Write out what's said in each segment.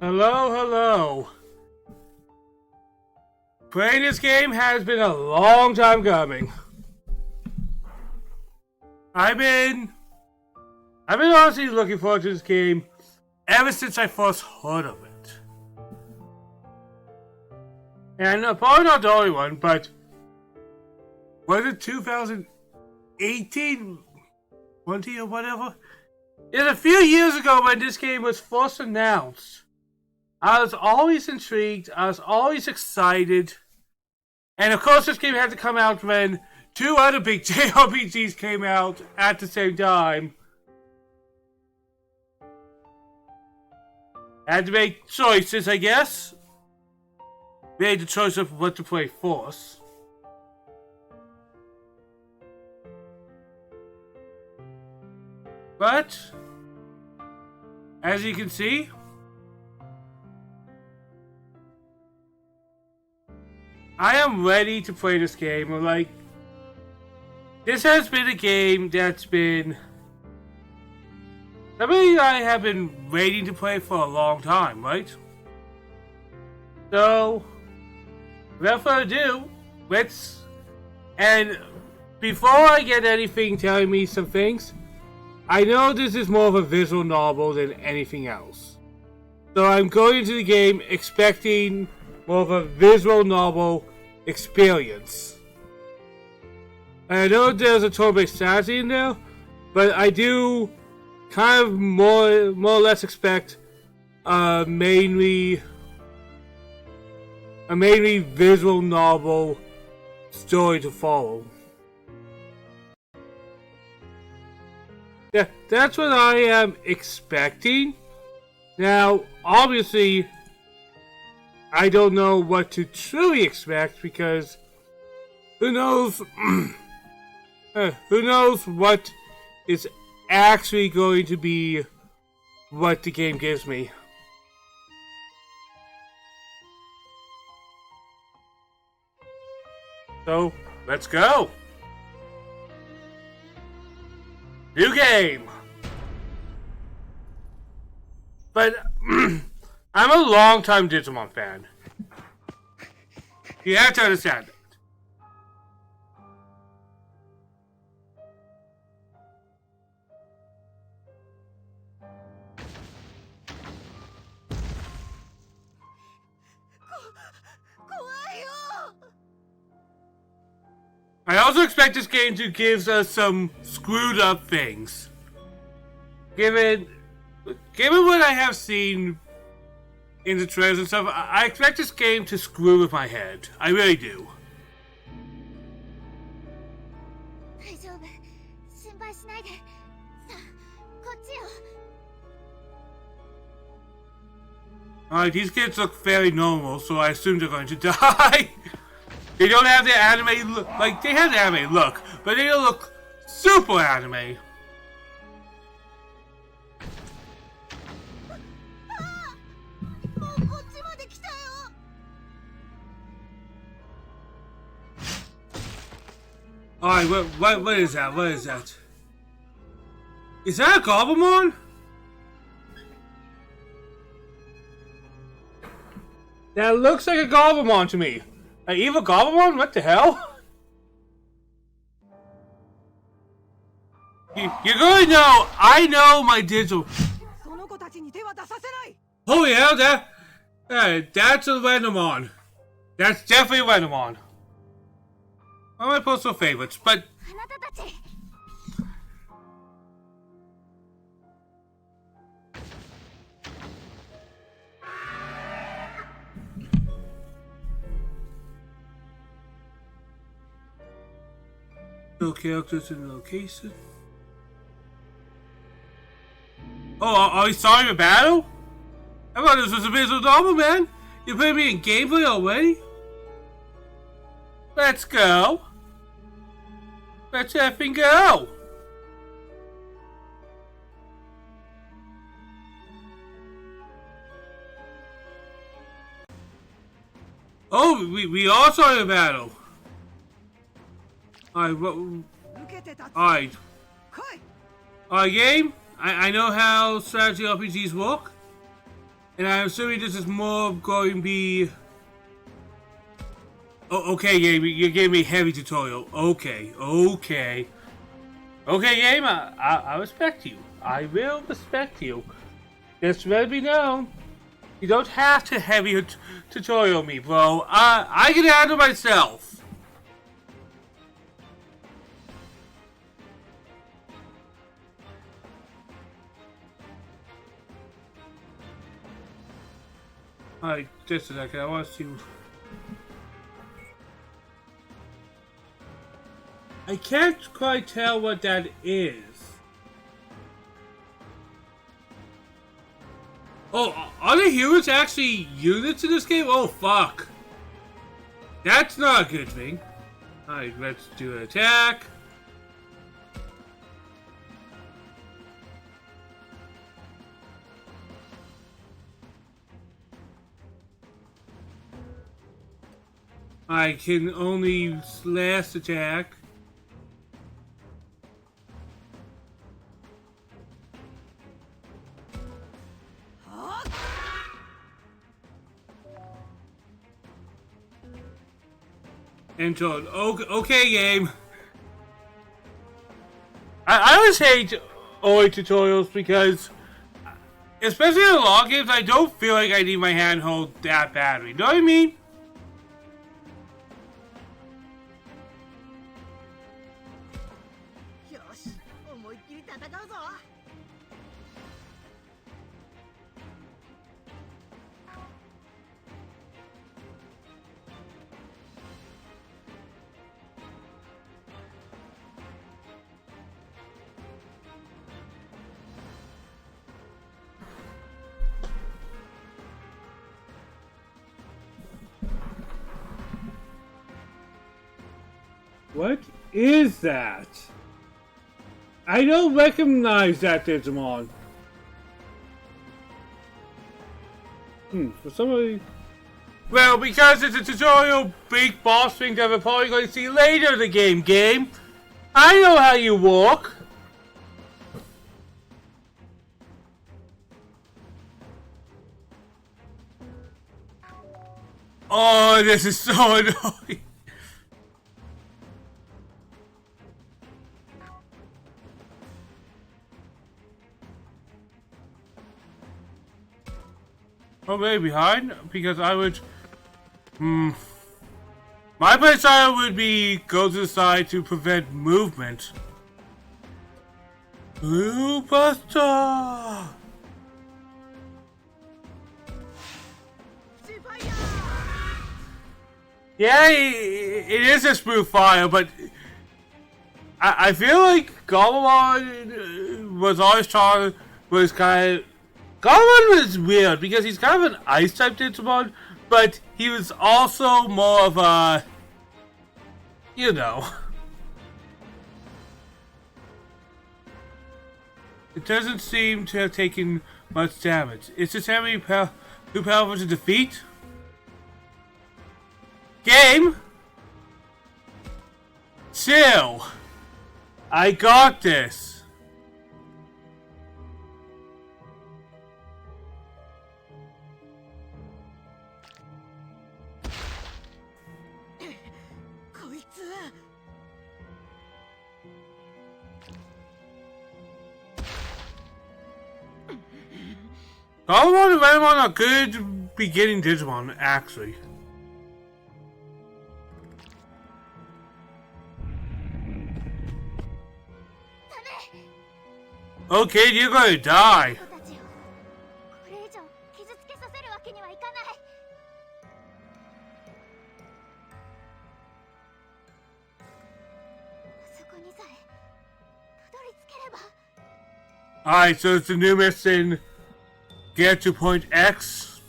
Hello, hello. Playing this game has been a long time coming. I've been honestly looking forward to this game ever since I first heard of it. And probably not the only one, but was it 2018, 20 or whatever? It was a few years ago when this game was first announced. I was always intrigued, I was always excited. And of course this game had to come out when two other big JRPGs came out at the same time. Had to make choices, I guess. Made the choice of what to play first. But, as you can see, I am ready to play this game. Like, this has been a game that's been something I have been waiting to play for a long time, right? So, without further ado, and before I get anything telling me some things, I know this is more of a visual novel than anything else. So I'm going into the game expecting more of a visual novel experience. And I know there's a turn-based strategy in there, but I do kind of more or less expect a mainly visual novel story to follow. Yeah, that's what I am expecting. Now, obviously, I don't know what to truly expect because who knows? Who knows what is actually going to be what the game gives me. So, let's go! New game! But, I'm a long-time Digimon fan. You have to understand that. I also expect this game to give us some screwed up things. Given what I have seen in the trailers and stuff, I expect this game to screw with my head. I really do. Alright, these kids look fairly normal, so I assume they're going to die. They don't have the anime look. Like, they have the anime look, but they don't look super anime. Alright, what is that? What is that? Is that a Goblimon? That looks like a Goblimon to me. An evil Goblimon? What the hell? You're going to know, I know my digital. Oh yeah, that's a Renamon. That's definitely a Renamon. One of my personal favorites, but... No characters in the location. Oh, are we starting a battle? I thought this was a visual novel, man. You're putting me in gameplay already? Let's go. Let's effing go. Oh, we are starting a battle. Alright. Alright, game. I know how strategy RPGs work. And I'm assuming this is more going to be... Oh, okay, game, you gave me a heavy tutorial. Okay. Okay, game, I respect you. I will respect you. Just let it be known. You don't have to heavy tutorial me, bro. I can handle myself. Alright, just a second. I want to see. I can't quite tell what that is. Oh, are the humans actually units in this game? Oh, fuck. That's not a good thing. Alright, let's do an attack. I can only last attack. And so, okay, game. I always hate OA tutorials because, especially in long games, I don't feel like I need my handhold that badly. Know what I mean? What is that? I don't recognize that Digimon. For somebody... Well, because it's a tutorial big boss thing that we're probably going to see later in the game. I know how you walk. Oh, this is so annoying. Oh, maybe behind? Because I would... My playstyle would be go to the side to prevent movement. Blue Buster! Yeah, it is a smooth fire, but... I feel like Golemon was always trying... was kind of... Golemon was weird because he's kind of an ice type Digimon, but he was also more of a, you know. It doesn't seem to have taken much damage. Is this enemy too powerful to defeat? Game? Chill. I got this. Golemon and Renamon are good beginning Digimon, actually. Okay, you're gonna die. Alright, so it's the new mission. Get to point X.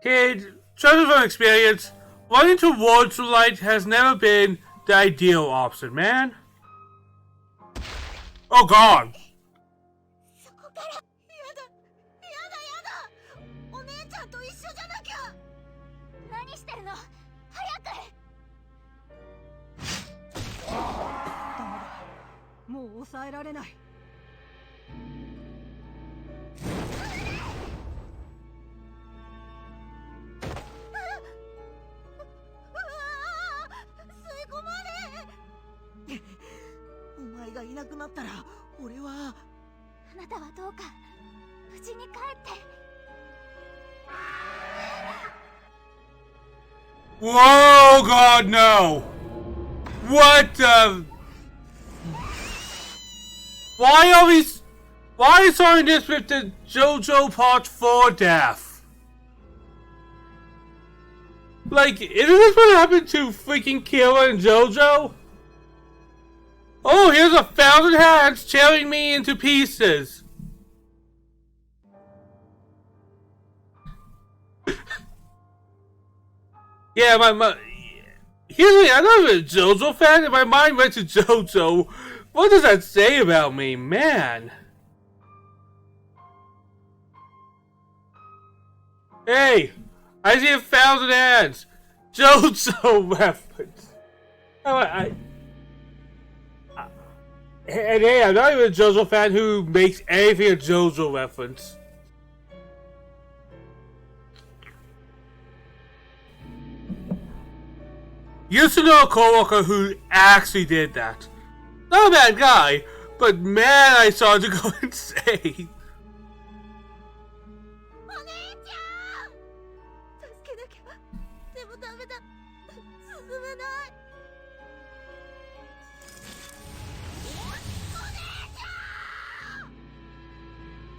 Kid, judging from experience, running towards the light has never been the ideal option, man. Oh god. もう抑えられない。吸い込まれ。お前がいなくなったら俺は。あなたはどうか無事に帰って。Whoa, God, no! What the? Why are we? Why is on this with the JoJo Part 4 death? Like, isn't this what happened to freaking Kira and JoJo? Oh, here's 1,000 hands tearing me into pieces. Yeah, here's me, I'm not even a JoJo fan, and my mind went to JoJo. What does that say about me, man? Hey, I see 1,000 hands. JoJo reference. And hey, I'm not even a JoJo fan who makes anything a JoJo reference. Used to know a coworker who actually did that. Not a bad guy, but man, I started to go insane.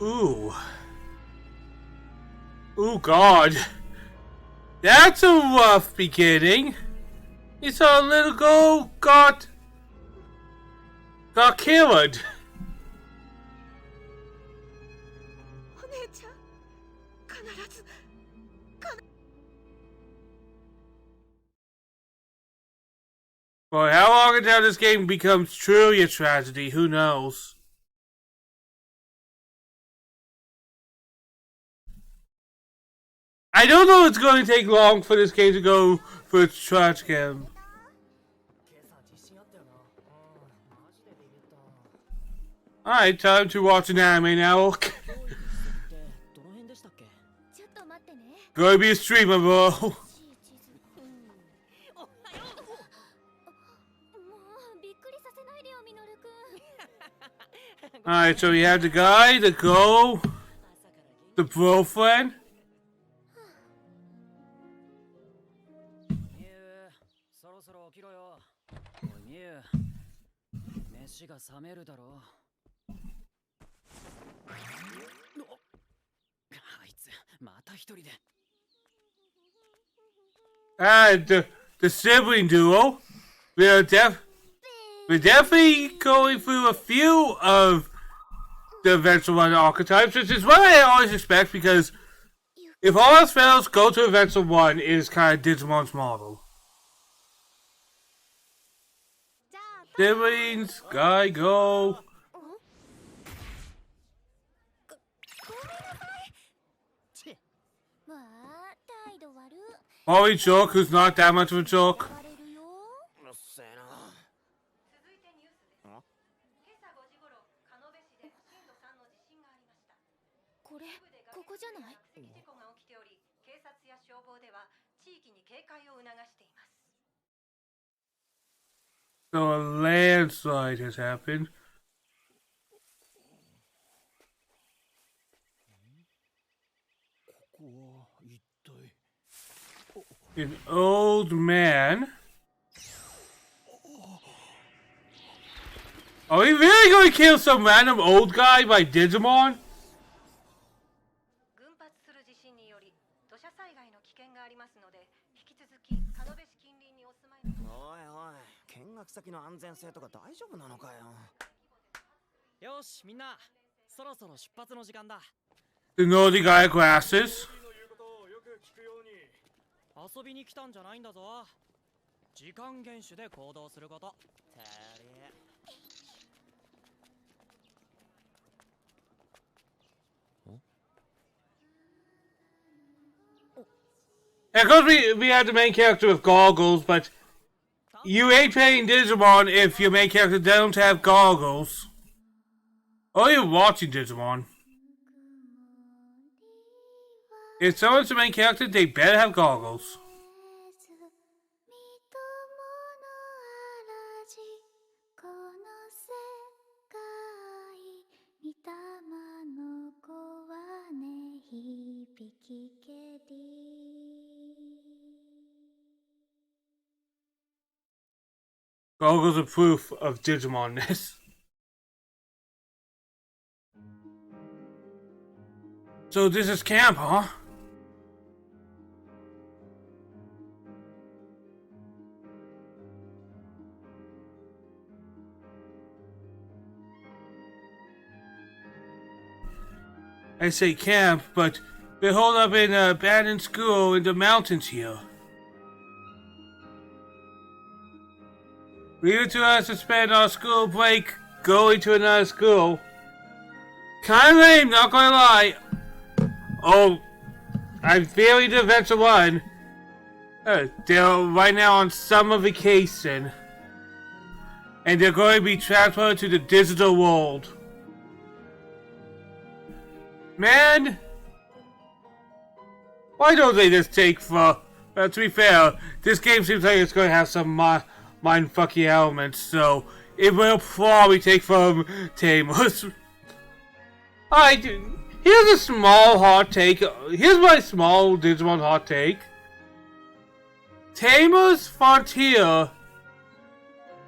Ooh. Ooh, God. That's a rough beginning. You saw a little girl got killed. Boy, how long until this game becomes truly a tragedy, who knows? I don't know it's going to take long for this game to go for its tragic end. Alright, time to watch an anime now. Gonna be a streamer, bro. Alright, so we have the guy, the girl, the girlfriend. And the sibling duo. We're definitely going through a few of the Adventure 1 archetypes, which is what I always expect, because if all else fails, go to Adventure 1 is kind of Digimon's model. Siblings, guy, go. Probably joke who's not that much of a joke. So a landslide has happened. An old man. Are we really going to kill some random old guy by Digimon? The naughty guy glasses. Yeah, of course we had the main character with goggles, but You ain't playing Digimon if your main character don't have goggles. Or you're watching Digimon. If someone's the main character, they better have goggles. Goggles are proof of Digimon-ness. So this is camp, huh? I say camp, but we're holed up in an abandoned school in the mountains here. Leave it to us to spend our school break going to another school. Kinda lame, not gonna lie. Oh, I'm feeling the Adventure 1. They're right now on summer vacation. And they're going to be transferred to the digital world. Man! Why don't they just take for... to be fair, this game seems like it's going to have some mindfucky elements, so it will probably take from Tamers. Alright, here's a small hot take. Here's my small Digimon hot take. Tamers Frontier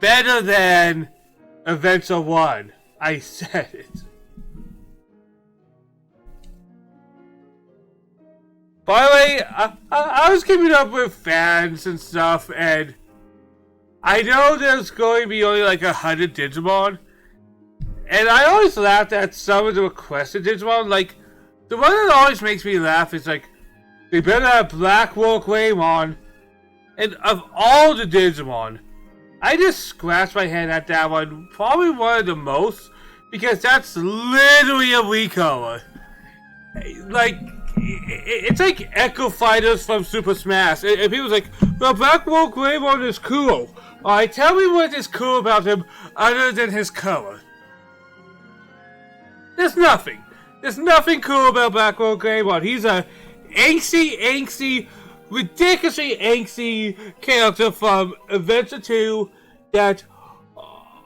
better than Adventure 1. I said it. By the way, I was keeping up with fans and stuff, and I know there's going to be only like 100 Digimon, and I always laughed at some of the requested Digimon. Like, the one that always makes me laugh is like, they better have Black Wolf Greymon, and of all the Digimon, I just scratched my head at that one, probably one of the most, because that's literally a recolor. Like, it's like Echo Fighters from Super Smash. And people's like, well, Black Wolf Greymon is cool. Alright, tell me what is cool about him other than his color. There's nothing. There's nothing cool about Black Wolf Greymon. He's a angsty, ridiculously angsty character from Adventure 2 that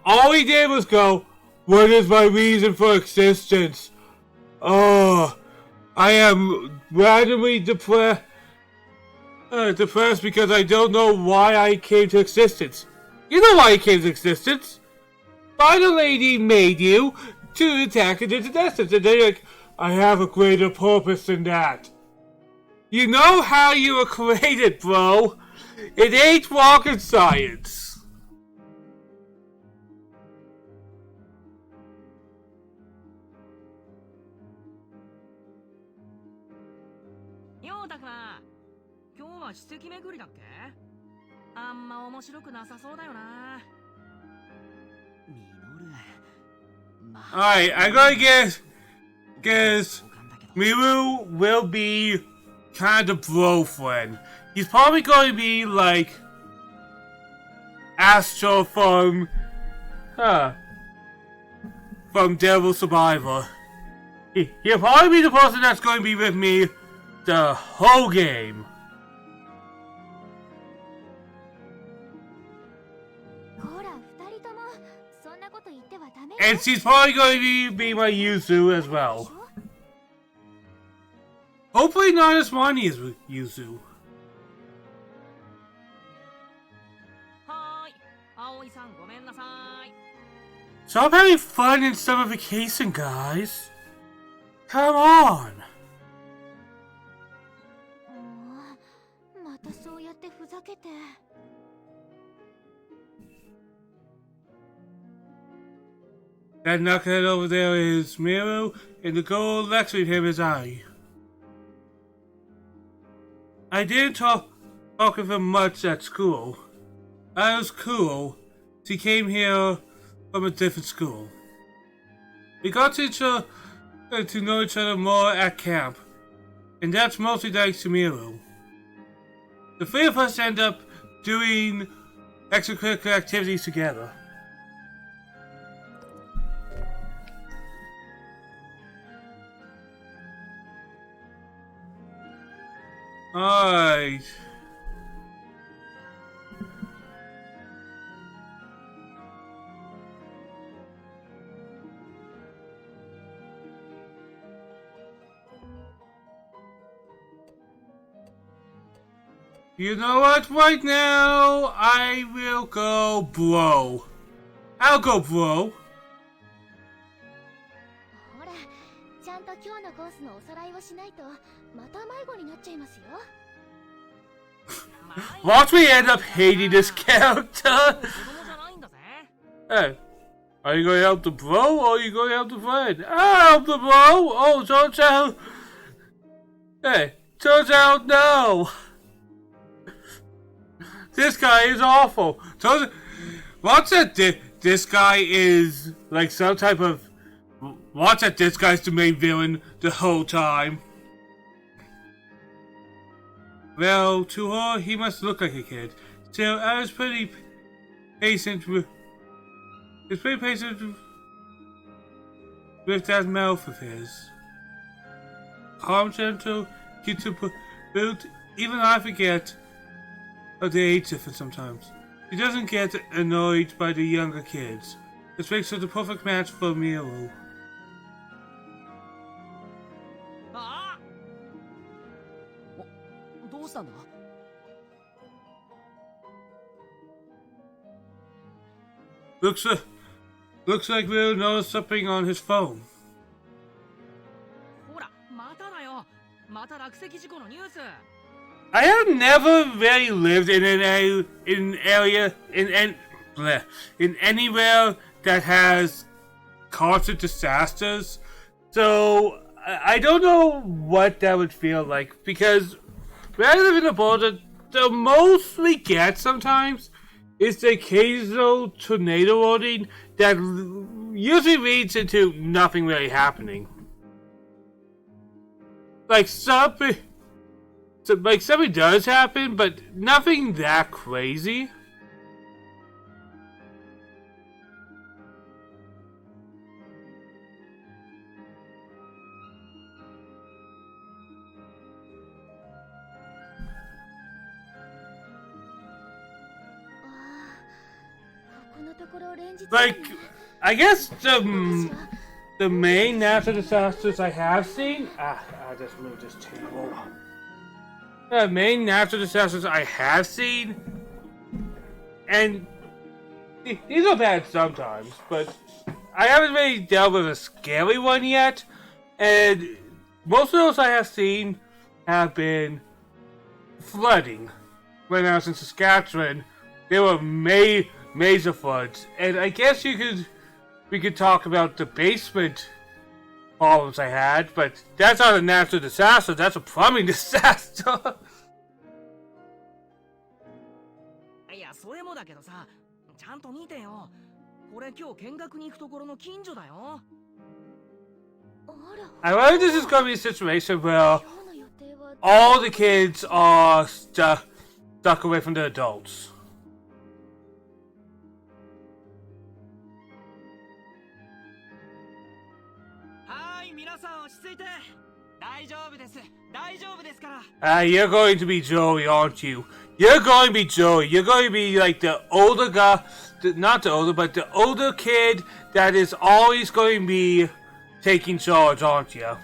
all he did was go, what is my reason for existence? Oh, I am randomly depressed because I don't know why I came to existence. You know why you came to existence? Final Lady made you to attack and into distance, and then you're like, I have a greater purpose than that. You know how you were created, bro. It ain't rocket science. Alright, I'm gonna guess Miru will be kind of bro friend. He's probably going to be like Astro from Devil Survivor. He'll probably be the person that's going to be with me the whole game. And she's probably going to be my Yuzu as well. Hopefully not as money as Yuzu. Stop having fun in summer vacation, guys. Come on. That knucklehead over there is Miru, and the girl next to him is I. I didn't talk with him much at school. I was cool. She came here from a different school. We got to know each other more at camp, and that's mostly thanks to Miru. The three of us end up doing extracurricular activities together. Alright. You know what? Right now, I will go bro. I'll go bro. ほら、ちゃんと今日のコースのおさらいをしないとまた迷子になっちゃいますよ。Watch me end up hating this character. Hey, are you going to help the bro or are you going to help the friend? I'll help the bro. Oh, turns out. Hey, turns out no. This guy is awful. Watch that this guy is like some type of... Watch that this guy's the main villain the whole time. Well, to her, he must look like a kid. Still, I was pretty patient with... He's pretty patient with that mouth of his. Calm, gentle, keep to build. Even I forget of the age difference sometimes. He doesn't get annoyed by the younger kids. This makes her the perfect match for Miro. Looks like Will noticed something on his phone. I have never really lived in anywhere that has constant disasters, so I don't know what that would feel like, because where I live in a border, the most we get sometimes is the occasional tornado warning that usually leads into nothing really happening. Like something does happen, but nothing that crazy. Like, I guess the main natural disasters I have seen. I just moved this table. The main natural disasters I have seen, and these are bad sometimes, but I haven't really dealt with a scary one yet. And most of those I have seen have been flooding. When I was in Saskatchewan, there were major floods, and I guess we could talk about the basement problems I had, but that's not a natural disaster, that's a plumbing disaster. いや、それもだけどさ、ちゃんと見てよ。これ今日見学に行くところの近所だよ。I wonder if this is going to be a situation where all the kids are stuck away from the adults. 皆さん落ち着いて。大丈夫です。大丈夫ですから。You're going to be Joey, aren't you? You're going to be Joey. You're going to be like the older guy, not the older, but the older kid that is always going to be taking charge, aren't you?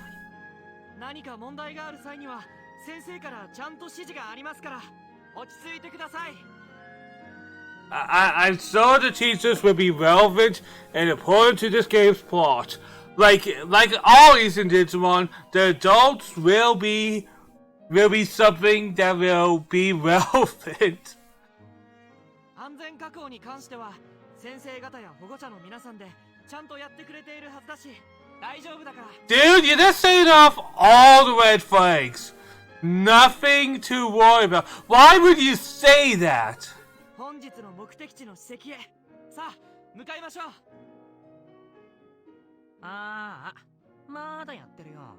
何か問題がある際には先生からちゃんと指示がありますから、落ち着いてください。I'm sure the teachers will be relevant and important to this game's plot. Like always in Digimon, the adults will be something that will be relevant. 安全確保に関しては先生方や保護者の皆さんでちゃんとやってくれているはずだし、大丈夫だから。Dude, you're just setting off all the red flags. Nothing to worry about. Why would you say that? 本日の目的地の史跡へ、さあ向かいましょう。ああ、まだやってるよ。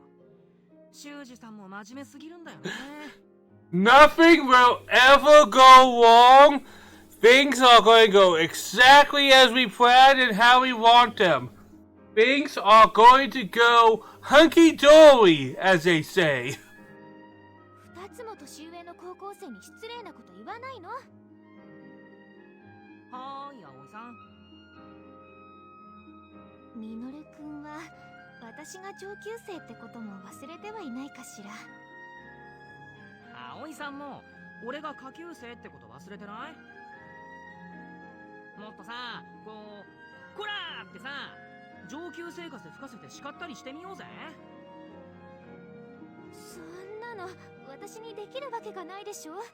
修二さんも真面目すぎるんだよね。Nothing will ever go wrong things are going to go exactly as we planned and how we want them. Things are going to go hunky-dory, as they say. 2つも年上の高校生に失礼なこと言わないの。はーい、葵さん。ミノル君は私が上級生ってことも忘れてはいないかしら。葵さんも俺が下級生ってこと忘れてない？もっとさ、こう、こらーってさ、上級生活で吹かせて叱ったりしてみようぜ。そんなの私にできるわけがないでしょ。さ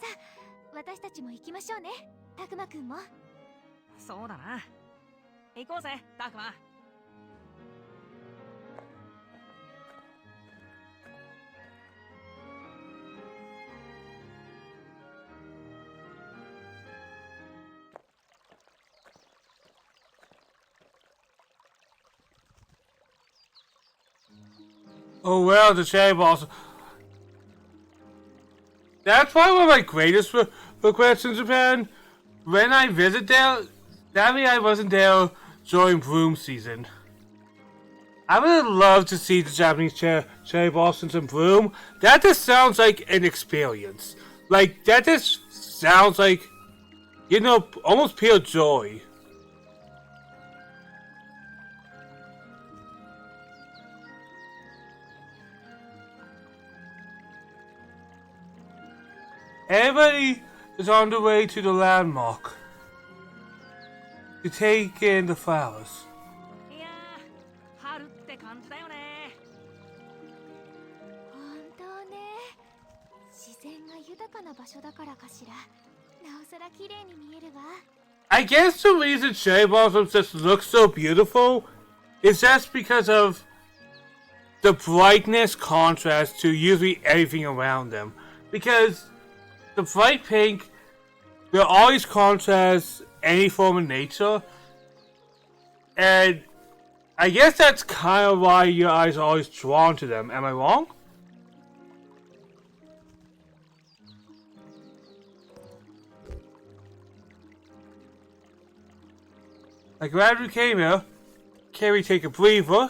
あ、私たちも行きましょうね、たくまくんも。そうだな。行こうぜ、たくま。Oh well, the cherry blossom. That's probably one of my greatest regrets in Japan. When I visit there, sadly I wasn't there during bloom season. I would love to see the Japanese cherry blossoms in bloom. That just sounds like an experience. Like, that just sounds like, you know, almost pure joy. Everybody is on the way to the landmark to take in the flowers. いやー、春って感じだよね。本当ね、自然が豊かな場所だからかしら。なおさら綺麗に見えるわ。I guess the reason cherry blossoms just look so beautiful is just because of the brightness contrast to usually everything around them. Because the bright pink will always contrast any form of nature. And I guess that's kind of why your eyes are always drawn to them. Am I wrong? I'm glad we came here. Can we take a breather?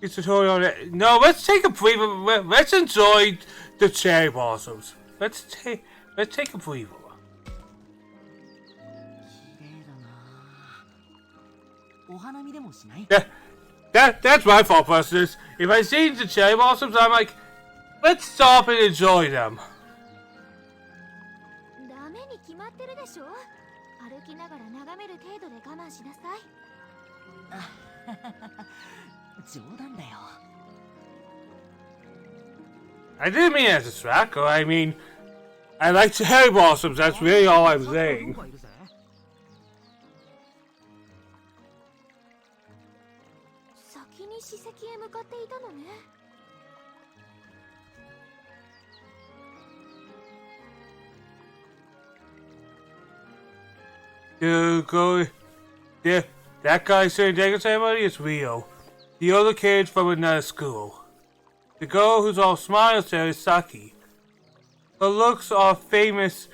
It's a tutorial on it. No, let's take a breather. Let's enjoy the cherry blossoms. Let's take a breather. That's my thought process. If I see the cherry blossoms, I'm like, let's stop and enjoy them. ダメに決まってるでしょ。歩きながら眺める程度で我慢しなさい。冗談だよ。I didn't mean as a slacker. I mean, I like cherry blossoms. That's really all I'm saying. 先に史跡へ向かっていたのね。That guy saying Dagger ceremony is Rio. The other kid from another school. The girl who's all smiles there is Saki. Her looks are famous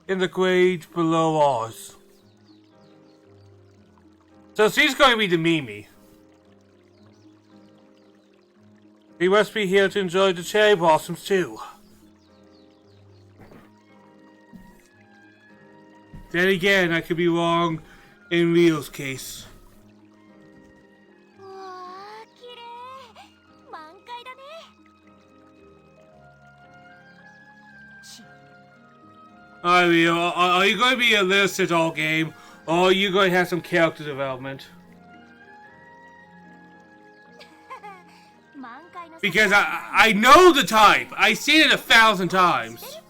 in the grade below ours. So she's going to be the Mimi. We must be here to enjoy the cherry blossoms too. Then again, I could be wrong in Rio's case. わあ、綺麗。満開だね。Alright, Rio, are you going to be a illicit all game, or are you going to have some character development? 満開の。Because I know the type. I've seen it 1,000 times.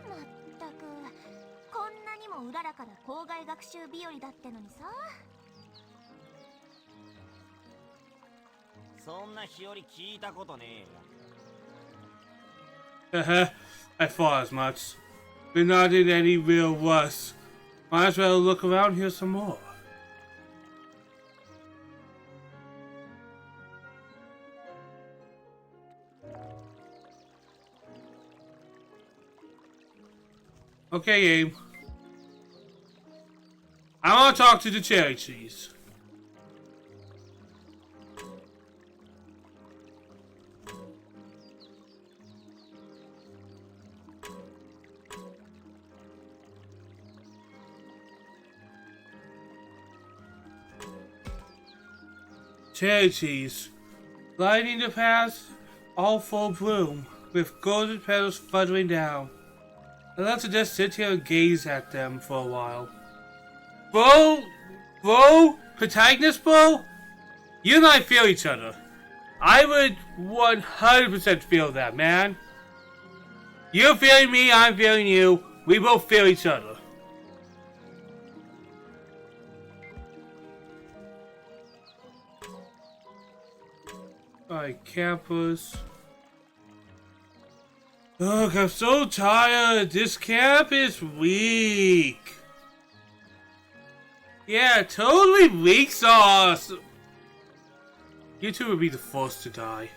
まったく、こんなにもうららから校外学習日和だってのにさ。そんな日和聞いたことねえよ。I thought as much. We're not in any real rush. Might as well look around here some more. Okay, Abe. I want to talk to the cherry trees. Cherry trees, lighting the path, all full bloom, with golden petals fluttering down. I love to just sit here and gaze at them for a while. Bro, protagonist bro, you and I feel each other. I would 100% feel that, man. You're feeling me, I'm feeling you. We both feel each other. Alright, campus. Look, I'm so tired. This camp is weak. Yeah, totally weak sauce. You two would be the first to die.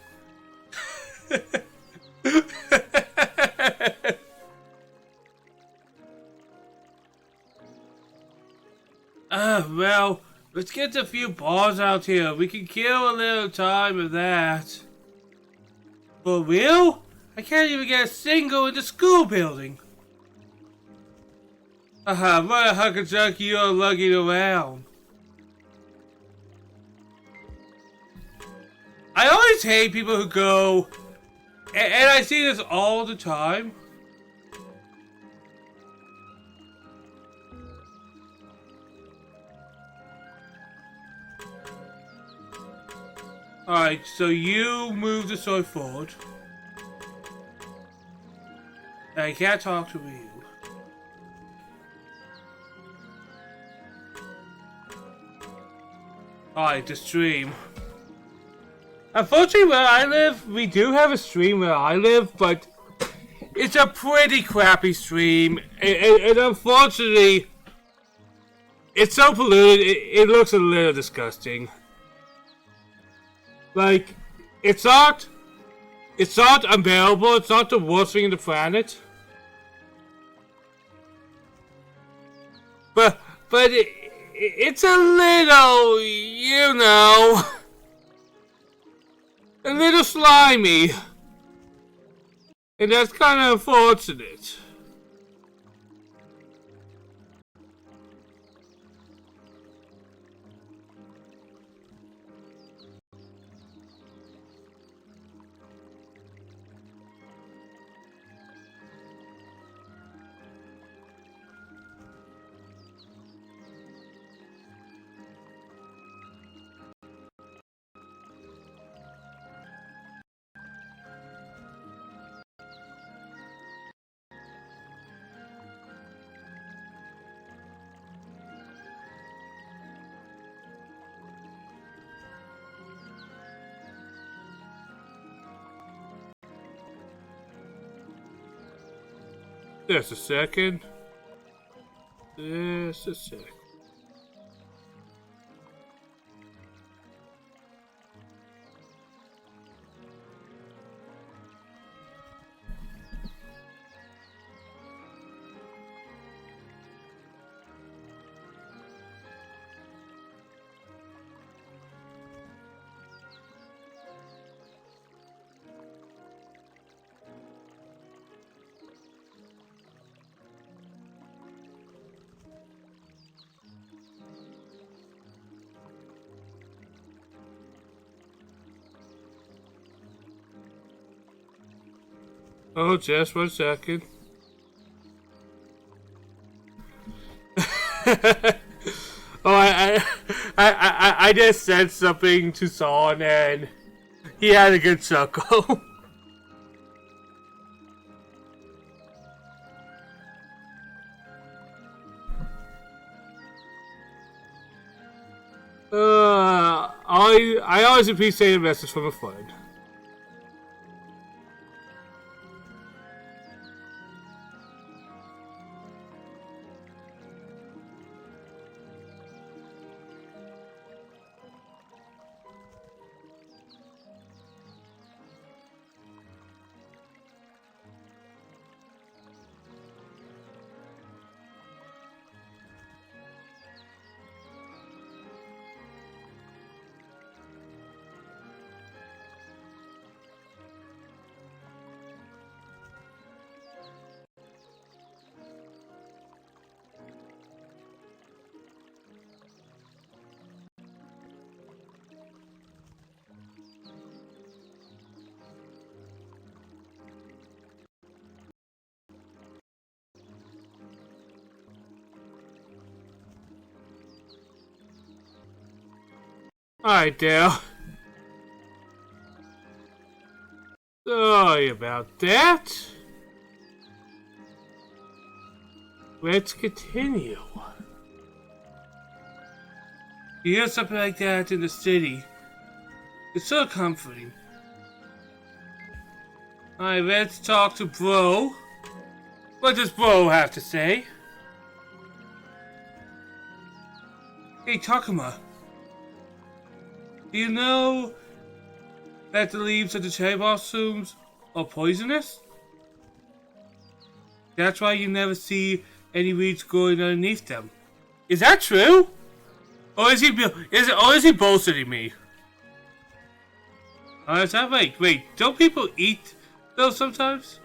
Well, let's get a few bars out here. We can kill a little time with that. For real? I can't even get a single in the school building. Haha, what a hucker-chuck you're lugging around. I always hate people who go, and I see this all the time. Alright, so you move the sword forward. I can't talk to you. Alright, the stream. Unfortunately, where I live, we do have a stream where I live, but it's a pretty crappy stream. And unfortunately, it's so polluted, it looks a little disgusting. Like, it's not unbearable, it's not the worst thing in the planet. But it's a little, you know, a little slimy. And that's kind of unfortunate. Just a second. Just a sec. Oh, just 1 second. I just said something to Son and he had a good chuckle. I always appreciate a message from a friend. Alright, Dale. Sorry about that. Let's continue. You hear something like that in the city. It's so comforting. Alright, let's talk to Bro. What does Bro have to say? Hey, Takuma. Do you know that the leaves of the cherry blossoms are poisonous? That's why you never see any weeds growing underneath them. Is that true? Or is he bullshitting me? Is that right? Wait, don't people eat those sometimes?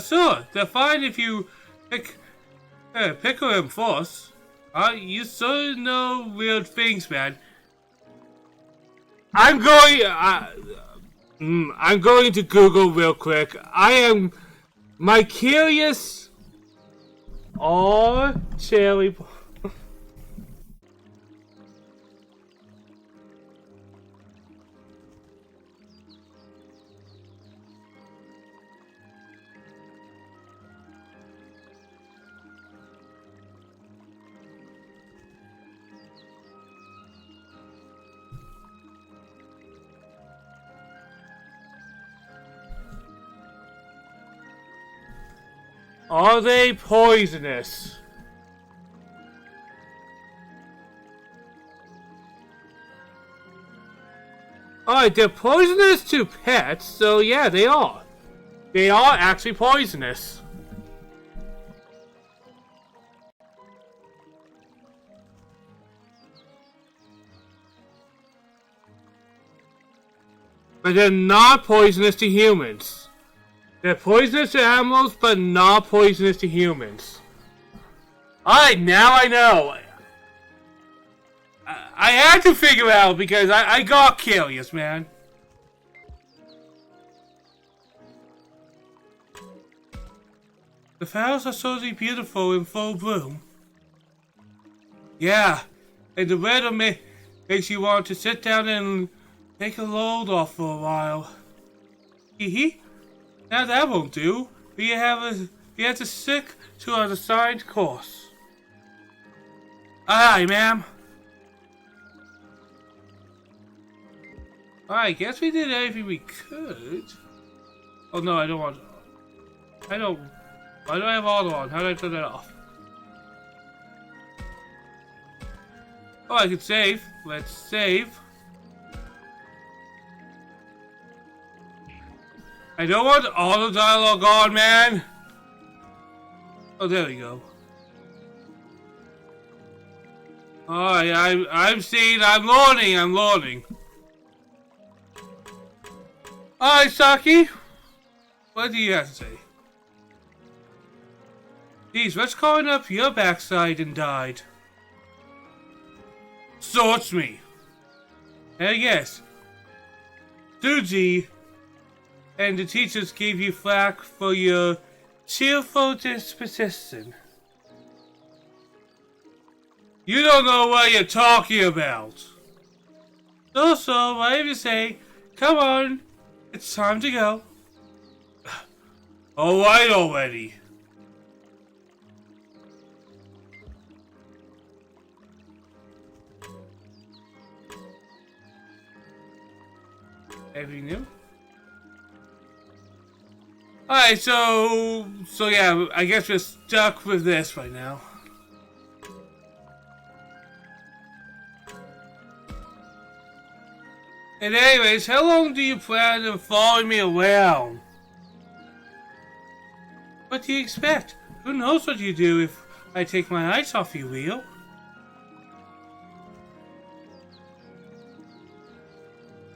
Sure, they're fine if you pickle them first. You sort of know weird things, man. I'm going to Google real quick. I am my curious. Oh, cherry. Are they poisonous? Alright, they're poisonous to pets, so yeah, they are. They are actually poisonous. But they're not poisonous to humans. They're poisonous to animals, but not poisonous to humans. Alright, now I know. I had to figure out because I got curious, man. The flowers are so beautiful in full bloom. Yeah, and the weather makes you want to sit down and take a load off for a while. Hee hee. Now that won't do. We have to stick to our assigned course. Aye, ma'am. I guess we did everything we could. Oh no, I don't want. Why do I have auto on? How do I turn that off? Oh, I could save. Let's save. I don't want auto dialogue on, man. Oh, there we go. Alright, I'm seeing. I'm learning. Alright, Saki. What do you have to say? Geez, what's calling up your backside and died? Sorts me. And yes, Suji and the teachers gave you flack for your cheerful disposition. You don't know what you're talking about. So, whatever you say, come on, it's time to go. Alright already. Everything new? Alright, so yeah, I guess we're stuck with this right now. And anyways, how long do you plan on following me around? What do you expect? Who knows what you do if I take my eyes off you, Leo?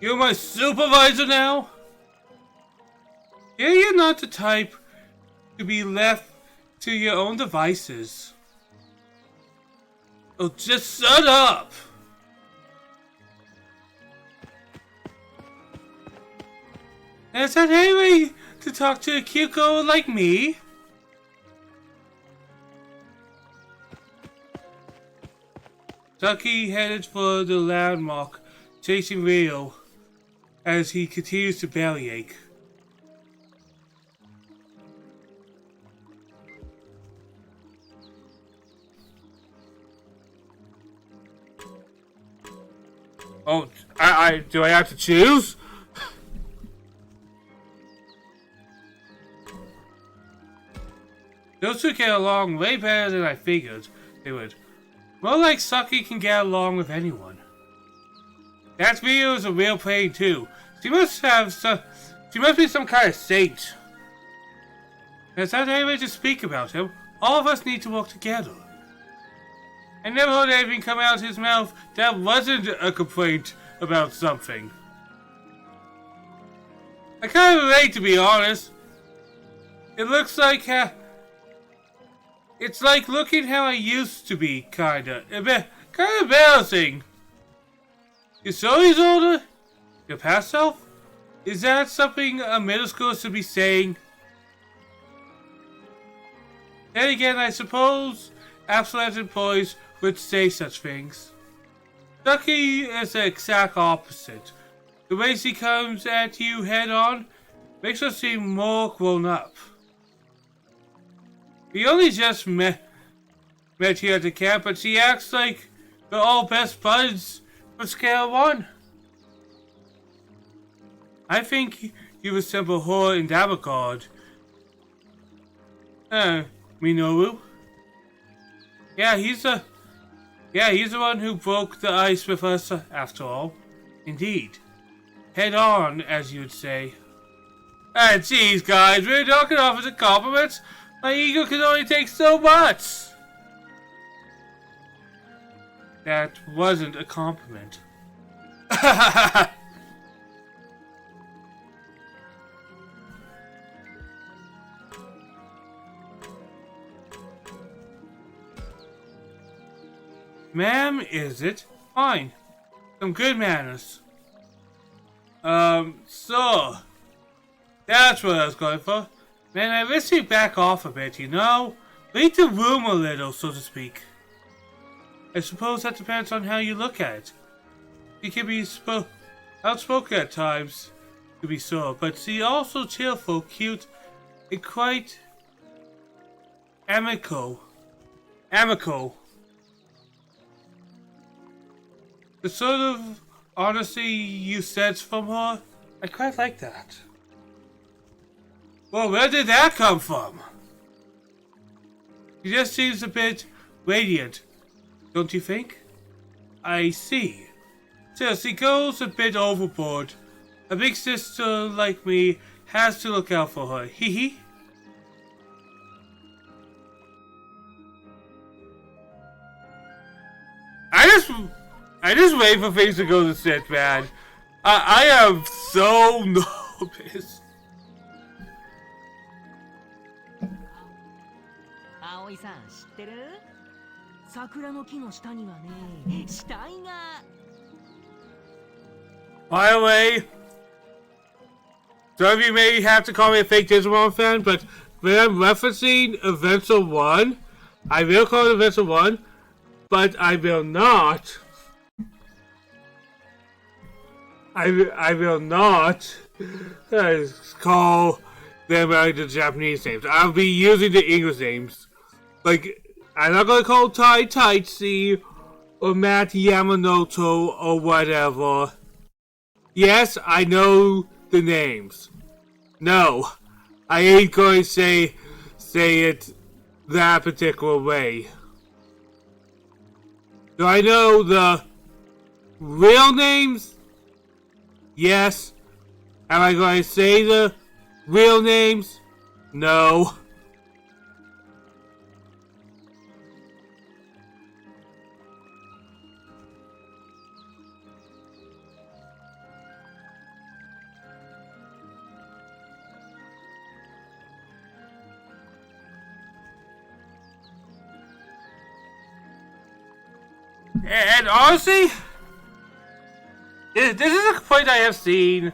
You're my supervisor now? Yeah, you're not the type to be left to your own devices. Oh, just shut up! Is that any way to talk to a cute girl like me? Ducky headed for the landmark chasing Rio as he continues to bellyache. Oh, do I have to choose? Those two get along way better than I figured they would. More like Saki can get along with anyone. That video is a real plane too. She must be some kind of saint. There's not any way to speak about him. All of us need to work together. I never heard anything come out of his mouth that wasn't a complaint about something. I kind of relate, to be honest. It looks like it's like looking how I used to be, kinda. Kinda embarrassing. Your story's older? Your past self? Is that something a middle schooler should be saying? Then again, I suppose absolute employees would say such things. Ducky is the exact opposite. The way she comes at you head on makes her seem more grown up. We only just met here at the camp, but she acts like we're all best buds from scale 1. I think you resemble her in that regard. Minoru? Yeah, he's the one who broke the ice with us, after all. Indeed. Head on, as you'd say. Ah, jeez, guys, we're talking off as a compliment. My ego can only take so much. That wasn't a compliment. Ma'am, is it? Fine. Some good manners. So that's what I was going for. Man, I wish you'd back off a bit, you know? Read the room a little, so to speak. I suppose that depends on how you look at it. You can be outspoken at times, to be sure, but see, also cheerful, cute, and quite amicable. The sort of honesty you sense from her, I quite like that. Well, where did that come from? She just seems a bit radiant, don't you think? I see. So she goes a bit overboard. A big sister like me has to look out for her. Hee hee. I just wait for things to go to shit, man. I am so nervous. 葵さん知ってる？桜の木の下にはね、死体が。By the way, some of you may have to call me a fake Digimon fan, but when I'm referencing Adventure 1, I will call it Adventure 1, but I will not. I will not call them by the Japanese names. I'll be using the English names. Like, I'm not gonna call Tai Taitsi or Matt Yamanoto or whatever. Yes, I know the names. No, I ain't going to say it that particular way. Do I know the real names? Yes. Am I going to say the real names? No. And honestly, this is a complaint I have seen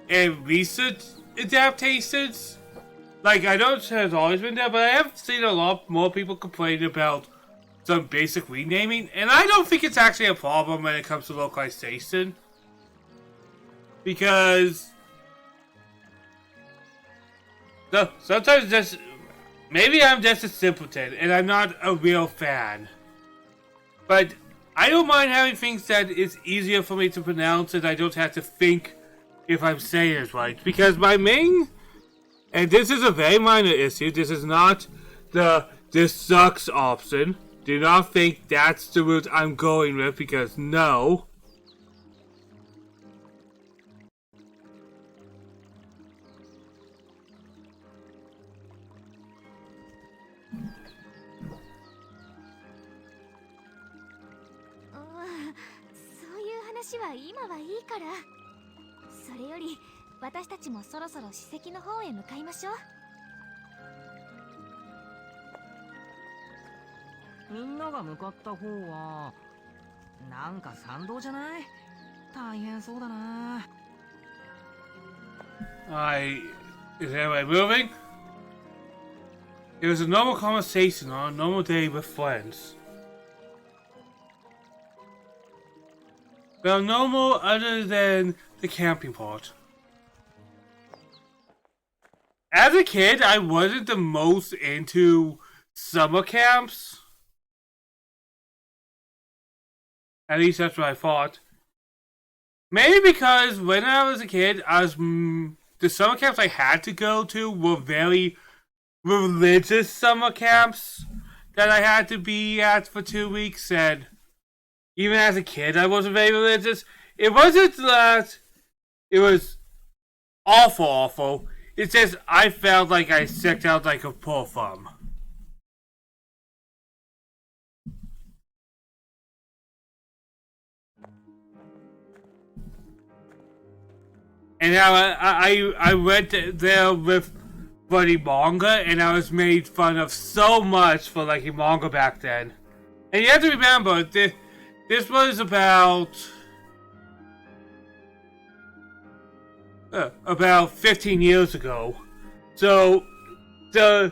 in recent adaptations. Like, I know it has always been there, but I have seen a lot more people complaining about some basic renaming, and I don't think it's actually a problem when it comes to localization. Because sometimes just maybe I'm just a simpleton and I'm not a real fan. But I don't mind having things that is easier for me to pronounce and I don't have to think if I'm saying it right. Because my main, and this is a very minor issue, this is not the "this sucks" option. Do not think that's the route I'm going with, because no. Is everybody moving? It was a normal conversation on a normal day with friends. Well, normal other than the camping part. As a kid, I wasn't the most into summer camps. At least that's what I thought. Maybe because when I was a kid, the summer camps I had to go to were very religious summer camps that I had to be at for 2 weeks, and even as a kid I wasn't very religious. It wasn't that it was awful. It's just I felt like I stuck out like a poor thumb. And now I went there with buddy manga, and I was made fun of so much for liking manga back then. And you have to remember, this was about 15 years ago. So the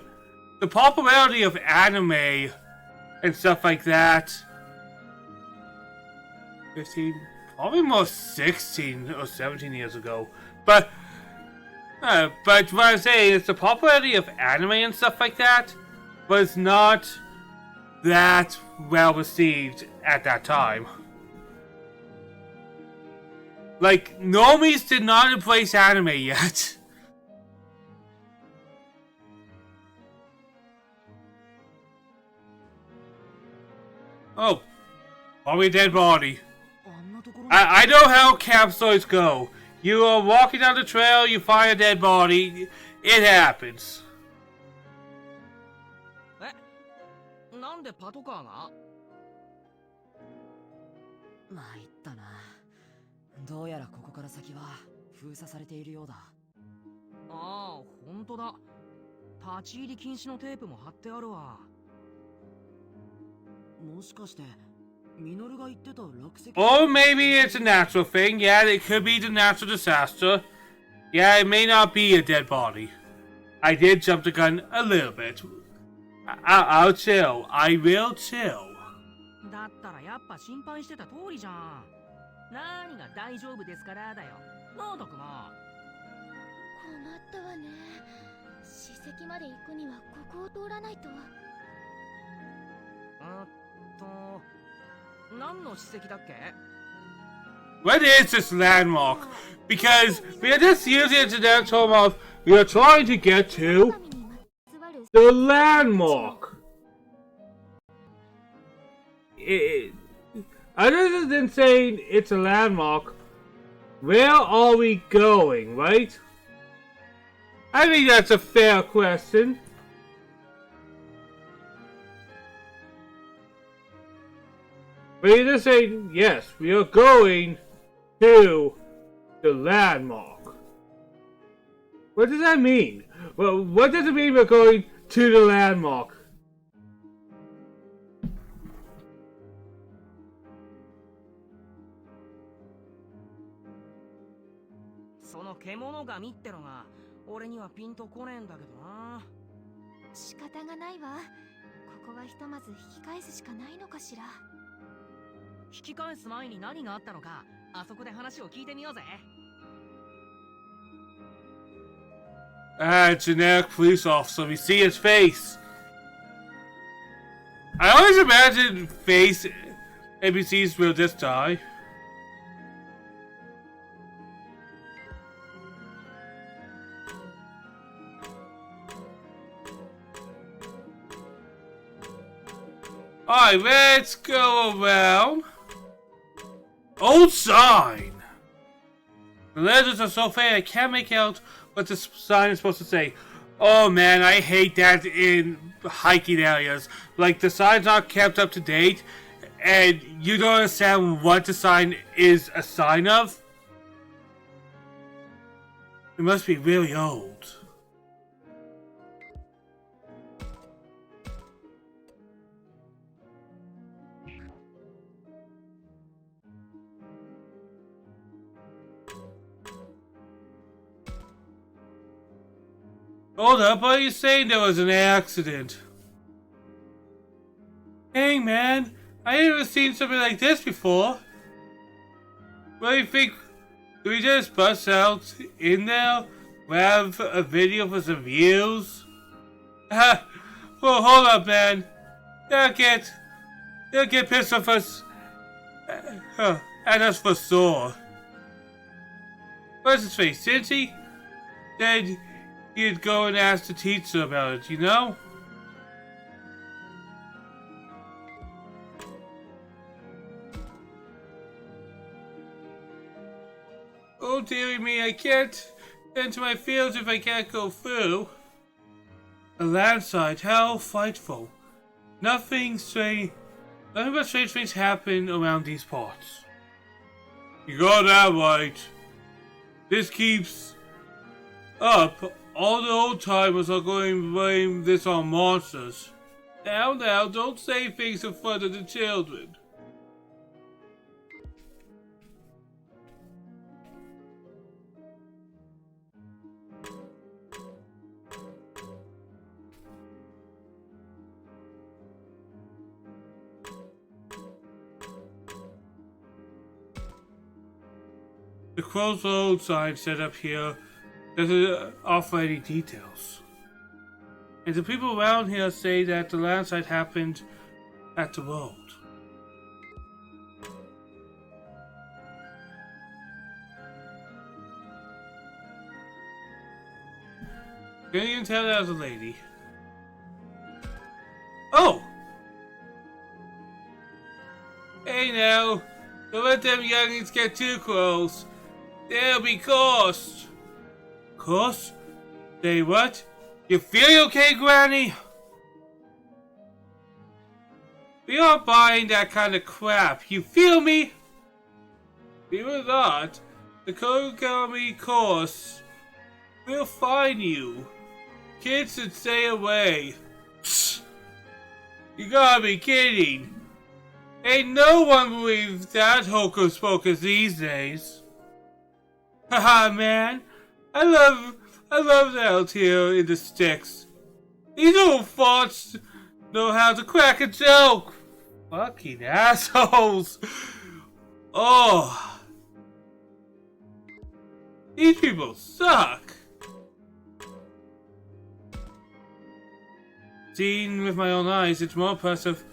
popularity of anime and stuff like that, 15, probably more 16 or 17 years ago. But what I'm saying is the popularity of anime and stuff like that was not that well received at that time. Like, normies did not embrace anime yet. Oh, probably a dead body. I know how campsites go. You are walking down the trail, you find a dead body. It happens. なんでパトカーが参ったな。どうやらここから先は封鎖されているようだ。ああ、本当だ。立ち入り禁止のテープも貼ってあるわ。もしかしてミノルが言ってた落石 Or maybe it's a natural thing. Yeah, it could be the natural disaster. Yeah, it may not be a dead body. I did jump the gun a little bit. I'll chill. I will chill. だったらやっぱ心配してた通りじゃん。何が大丈夫ですからだよ。なあ、たくま。困ったわね。史跡まで行くにはここを通らないと。何の史跡だっけ What is this landmark? Because we are just using it to that term of we are trying to get to the landmark. Other than saying it's a landmark, where are we going, right? I think that's a fair question. We're just saying, yes, we are going to the landmark. What does that mean? Well, what does it mean we're going to the landmark? その獣神ってのが俺にはピンとこねえんだけどな。仕方がないわ。ここはひとまず引き返すしかないのかしら。引き返す前に何があったのか、あそこで話を聞いてみようぜ。Generic police officer. We see his face. I always imagine face NPCs will just die. Alright, let's go around. Old sign! The letters are so faint I can't make out what the sign is supposed to say. Oh man, I hate that in hiking areas. Like, the sign's not kept up to date, and you don't understand what the sign is a sign of. It must be really old. Hold up, why are you saying there was an accident? Hey man, I ain't never seen something like this before. What do you think? Do we just bust out in there? Grab a video for some views? Well, hold up, man. They'll get pissed off us at us for sure. What's his face, since he said he'd go and ask the teacher about it, you know? Oh dearie me, I can't enter my fields if I can't go through. A landslide, how frightful. Nothing but strange things happen around these parts. You got that right. This keeps up. All the old timers are going to blame this on monsters. Now, don't say things in front of the children. The crossroad sign set up here doesn't offer any details. And the people around here say that the landslide happened at the road. Can't even tell that was a lady. Oh! Hey now, don't let them youngins get too close. There'll be cost. Cost? Say what? You feel okay, Granny? We aren't buying that kind of crap, you feel me? If we're not, the Kogami course will fine you. Kids should stay away. Psst. You gotta be kidding. Ain't no one believes that hocus pocus these days. Haha, man. I love that out here in the sticks. These little farts know how to crack a joke. Fucking assholes. Oh. These people suck. Seen with my own eyes, it's more impressive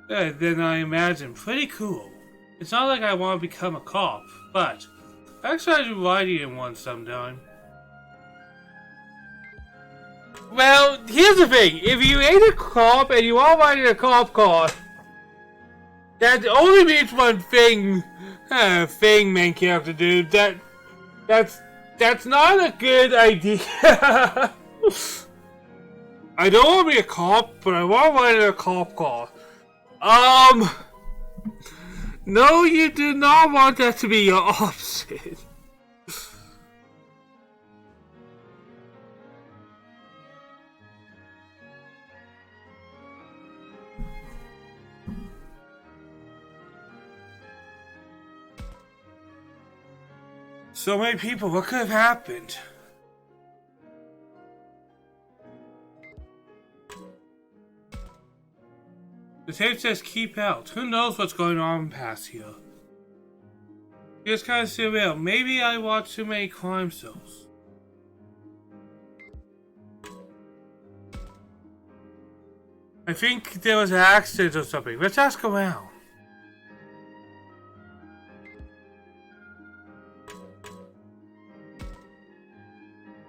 than I imagined. Pretty cool. It's not like I want to become a cop, but I tried riding in one sometime. Well, here's the thing. If you ain't a cop and you are riding a cop car, that only means one thing, main character dude. That's not a good idea. I don't want to be a cop, but I want to ride in a cop car. No, you do not want that to be your option. So many people, what could have happened? The tape says keep out. Who knows what's going on past here? It's kind of surreal. Maybe I watch too many crime shows. I think there was an accident or something. Let's ask around.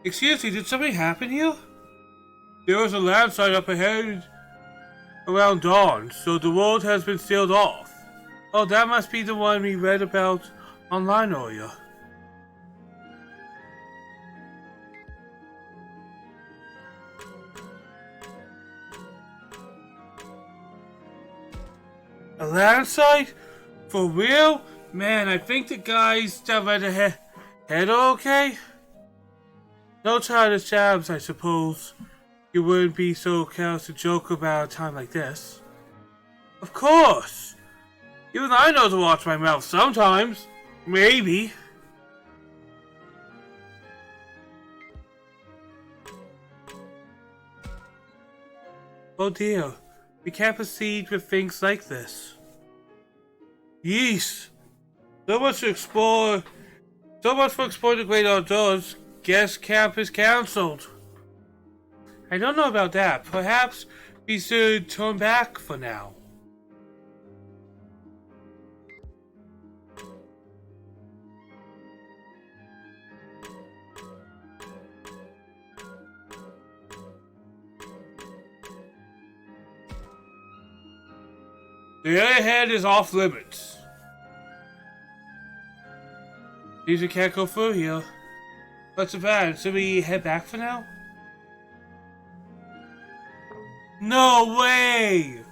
Excuse me, did something happen here? There was a landslide up ahead around dawn, so the road has been sealed off. Oh, that must be the one we read about online earlier. A landslide? For real? Man, I think the guys that read ahead are okay. No childish jabs, I suppose. You wouldn't be so careless to joke about a time like this. Of course! Even I know to watch my mouth sometimes. Maybe. Oh dear. We can't proceed with things like this. Yeesh. So much for exploring the great outdoors. Guess camp is cancelled. I don't know about that. Perhaps we should turn back for now. The area ahead is off limits. These we can't go through here. What's the plan? Should we head back for now? No way!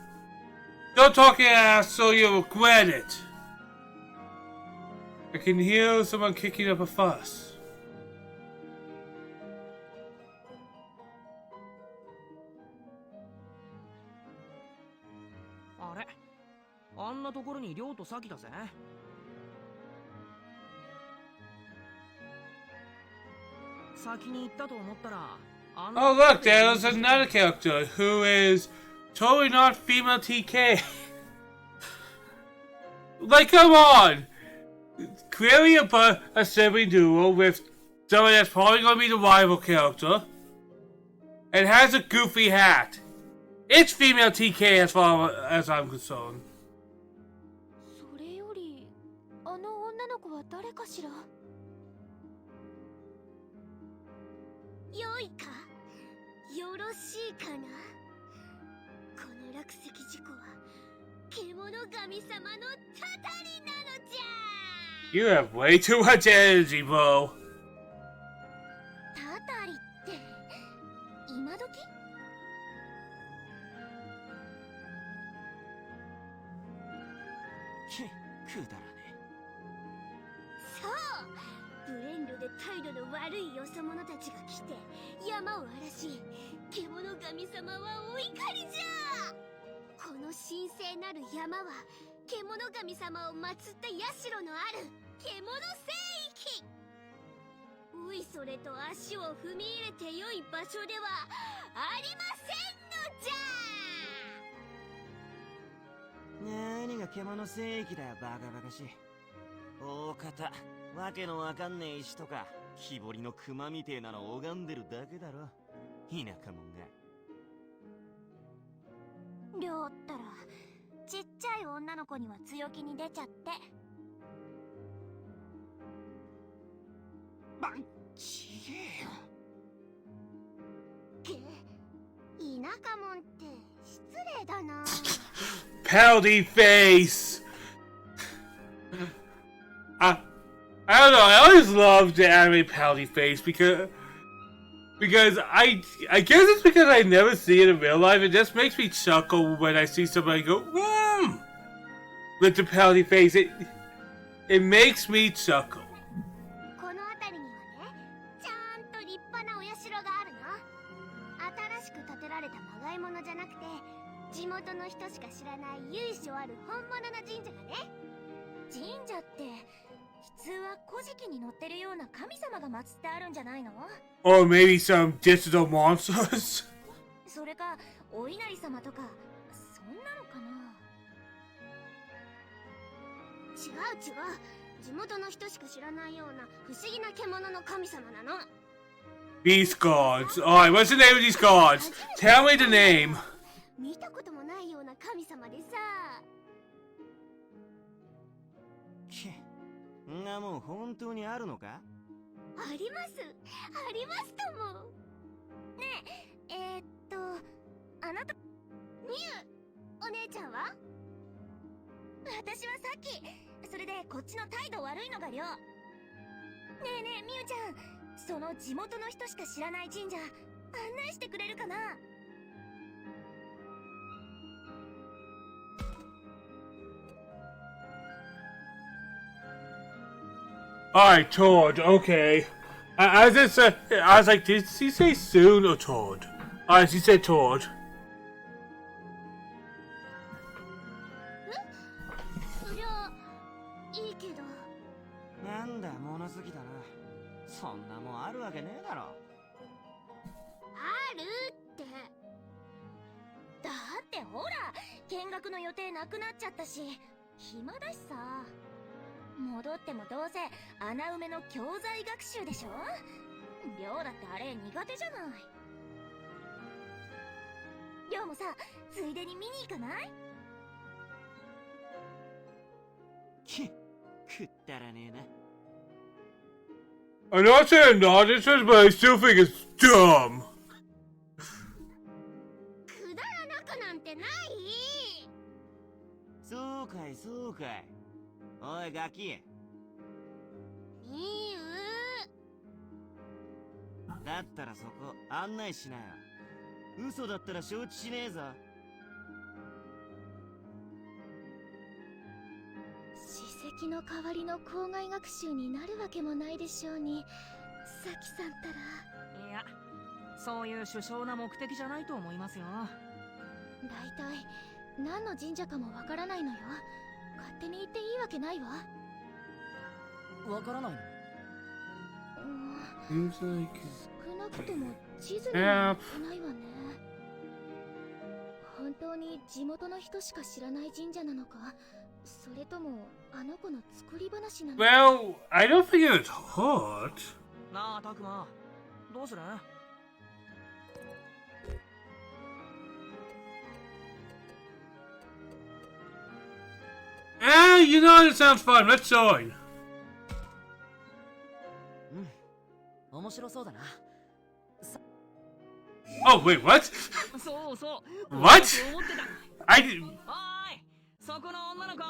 Don't talk your ass so you'll regret it. I can hear someone kicking up a fuss. Are? あんなところに亮とサキだぜ。先に行ったと思ったら。Oh look, there's another character who is totally not female TK. Like, come on! Clearly a sibling duo with someone that's probably going to be the rival character. And has a goofy hat. It's female TK as far as I'm concerned. それより、あの女の子は誰かしら？良いか？よろしいかな？この落石事故は獣神様のたたりなのじゃ。 You have way too much energy, bro. たたりって今時？くだらね。そう、ブレンドで態度の悪いよそ者たちが来て山を荒らし、獣神様はお怒りじゃ。この神聖なる山は獣神様を祀った社のある獣聖域。おいそれと足を踏み入れてよい場所ではありませんのじゃ。何が獣聖域だよ、バカバカしい。大方わけのわかんねえ石とか木彫りの熊みてえなの拝んでるだけだろ、田舎者が。りょうったらちっちゃい女の子には強気に出ちゃって。ちげえよ。田舎もんって失礼だな。Pouty face! I don't know, I always loved the anime Pouty face because I guess it's because I never see it in real life. It just makes me chuckle when I see somebody go, with the pouty face. It makes me chuckle. この辺りにはね、ちゃんと立派なお社があるの。新しく建てられたまがいものじゃなくて、地元の人しか知らない由緒ある本物の神社がね。神社って普通は古事記に載ってるような神様が祀ってあるんじゃないの？ Or maybe some digital monsters. それかお稲荷様とかそんなのかな。違う違う、地元の人しか知らないような不思議な獣の神様なの。 Beast gods. Alright, what's the name of these gods? Tell me the name. 見たこともないような神様でさ。んなもん本当にあるのか？ありますありますとも。ねえ、あなたみゆお姉ちゃんは？私はさっき、それでこっちの態度悪いのがりょう。ねえねえみゆちゃん、その地元の人しか知らない神社案内してくれるかな？ Alright, Toad, okay. As I said, I was like, did he say soon or Toad? Alright, he said Toad. そりゃいいけど。なんだ物好きだな。そんなもんあるわけねえだろ。あるって。だってほら、見学の予定なくなっちゃったし、暇だしさ。戻ってもどうせ穴埋めの教材学習でしょ。亮だってあれ苦手じゃない。亮もさ、ついでに見に行かない？くったらねえな。I'm not saying not interest, but I still think it's dumb. くだらなくなんてない。そうかいそうかい。おいガキ。みゆ。だったらそこ案内しなよ。嘘だったら承知しねえぞ。史跡の代わりの校外学習になるわけもないでしょうに、さきさんたら。いや、そういう殊勝な目的じゃないと思いますよ。だいたい何の神社かもわからないのよ。勝手に行っていいわけないわ。わからないの？Seems like... 少なくとも地図には載ってないわね。本当に地元の人しか知らない神社なのか、それともあの子の作り話なのか。 Well, I don't think it's hot. なあ、たくま、どうする？Ah, you know, it sounds fun. Let's join. 面白そうだな。Oh, wait, what? そうそう。 What? そう思ってた。 I didn't... おーい、そこの女の子。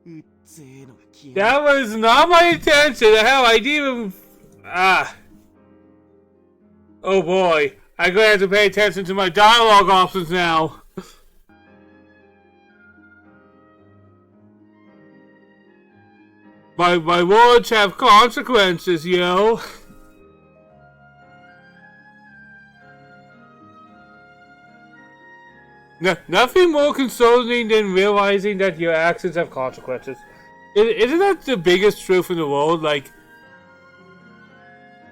うっぜえのが消え That was not my intention. The hell, I didn't even... Ah. Oh boy. I'm gonna have to pay attention to my dialogue options now. My words have consequences, yo. Nothing more consoling than realizing that your actions have consequences. Isn't that the biggest truth in the world? Like,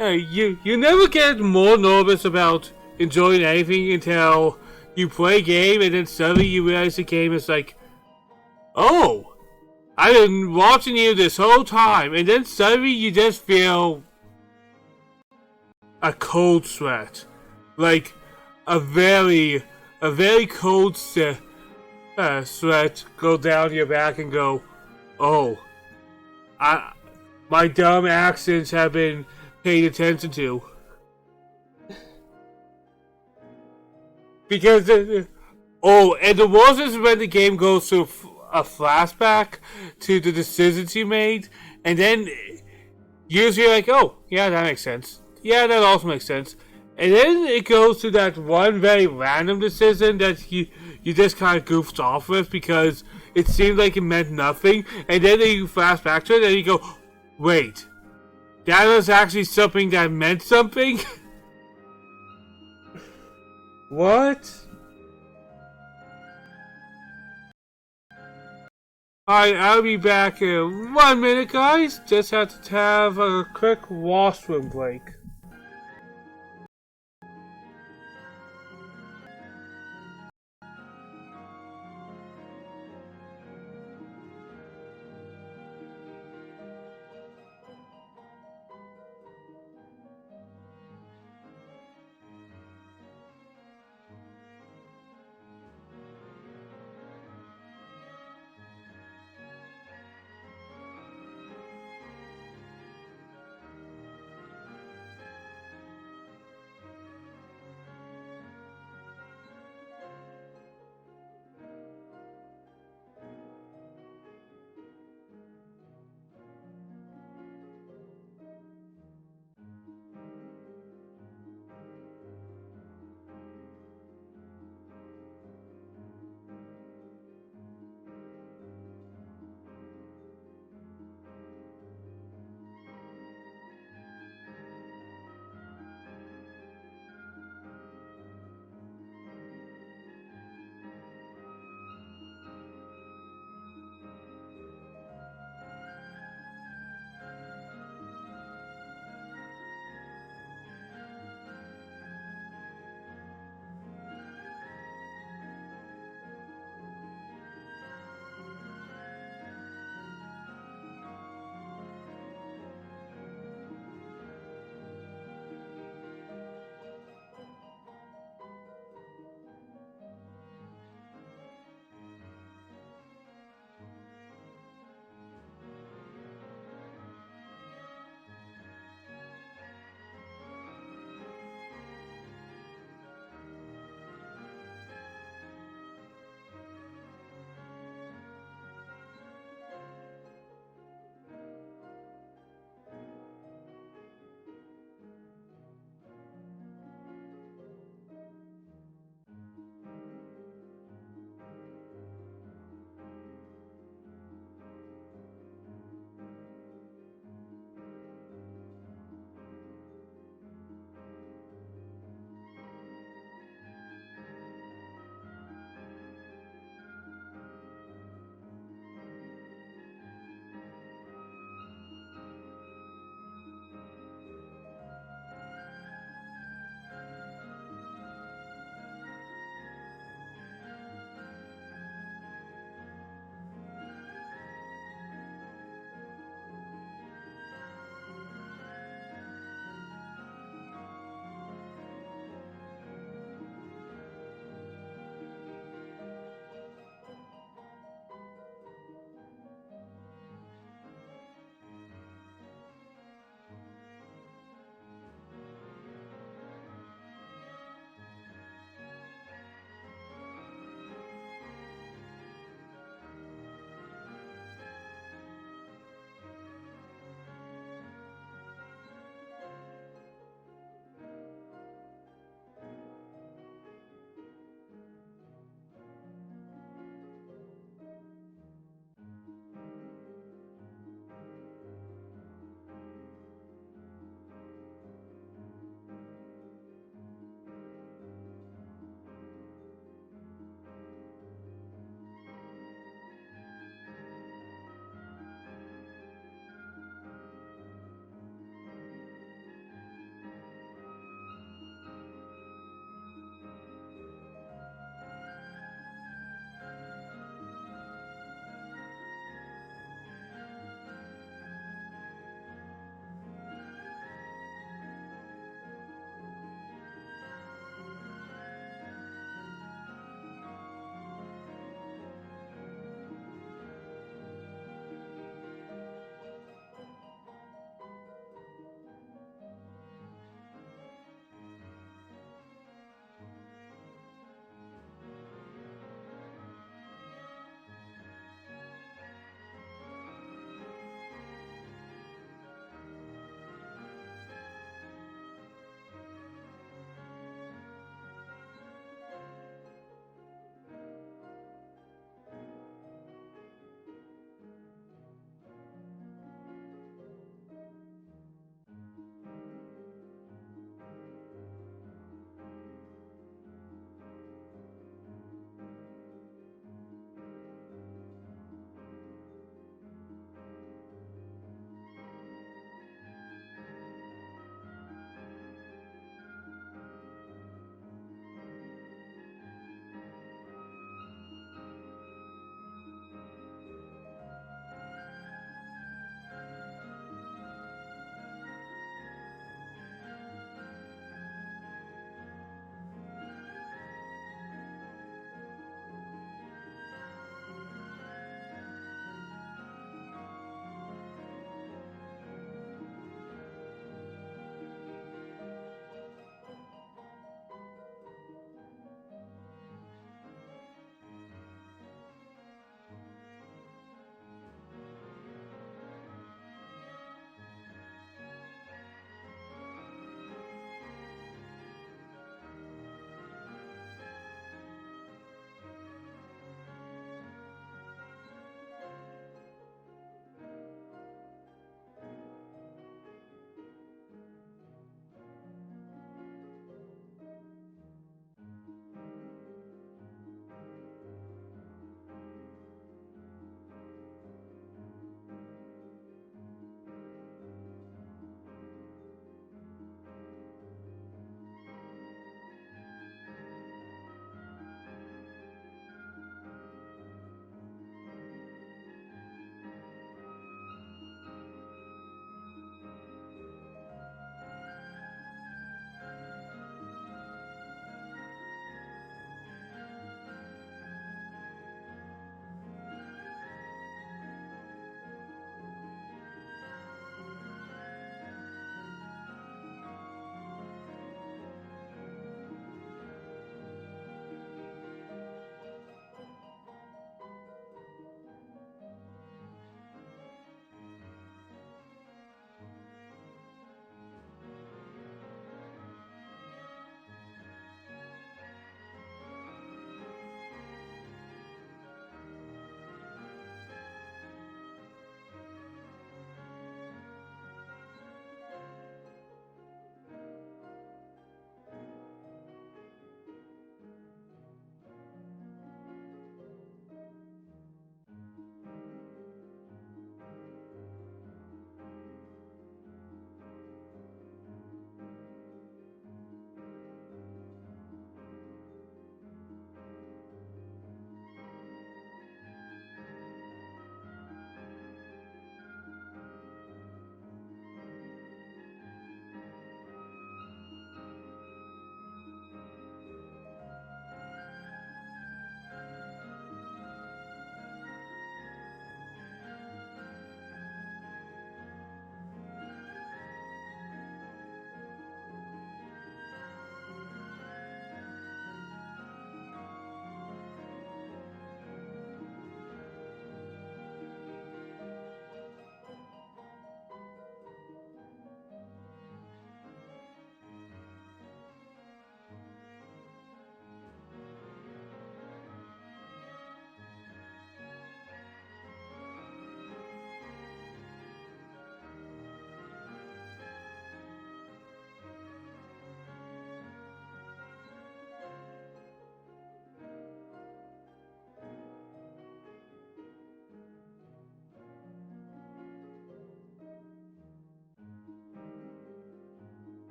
you never get more nervous about enjoying anything until you play a game and then suddenly you realize the game is like, oh, I've been watching you this whole time, and then suddenly you just feel a cold sweat, like a very cold sweat go down your back and go, oh, my dumb actions have been paid attention to. Because, and the worst is when the game goes through a flashback to the decisions you made, and then usually you're like, oh, yeah, that makes sense. Yeah, that also makes sense. And then it goes to that one very random decision that you just kind of goofed off with because it seemed like it meant nothing, and then you flash back to it and you go, wait, that was actually something that meant something? What? Alright, I'll be back in 1 minute, guys. Just have to have a quick washroom break.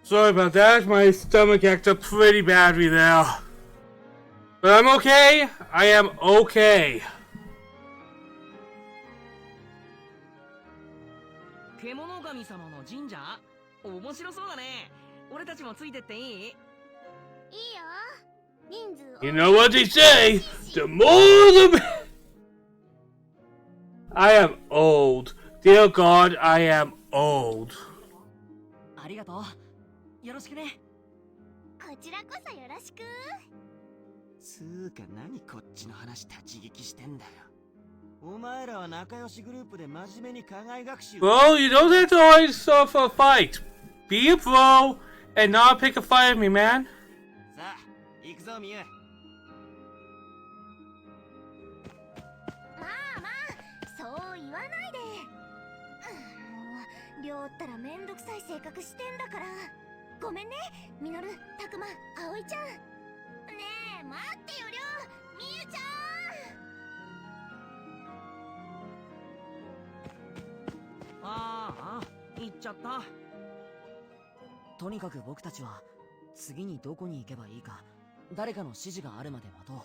Sorry about that. My stomach acted up pretty badly there. But I'm okay. I am okay. 獣神様の神社面白そうだね。俺たちもついてっていい？いいよ。人数 You know what they say? The more the better. I am old. Dear God, I am old. ありがとう。よろしくね。こちらこそよろしく。つーか何こっちの話立ち聞きしてんだよ。お前らは仲良しグループで真面目に課外学習。Bro, you don't have to always start for a fight. Be a bro and not pick a fight with me, man. さあ、行くぞミユ。まあまあ、そう言わないで。もう、りょうったらめんどくさい性格してんだから。ごめんね、ミノル、タクマ、アオイちゃん。ねえ、待ってよりょう、みゆちゃん。ああ、行っちゃった。とにかく僕たちは次にどこに行けばいいか誰かの指示があるまで待とう。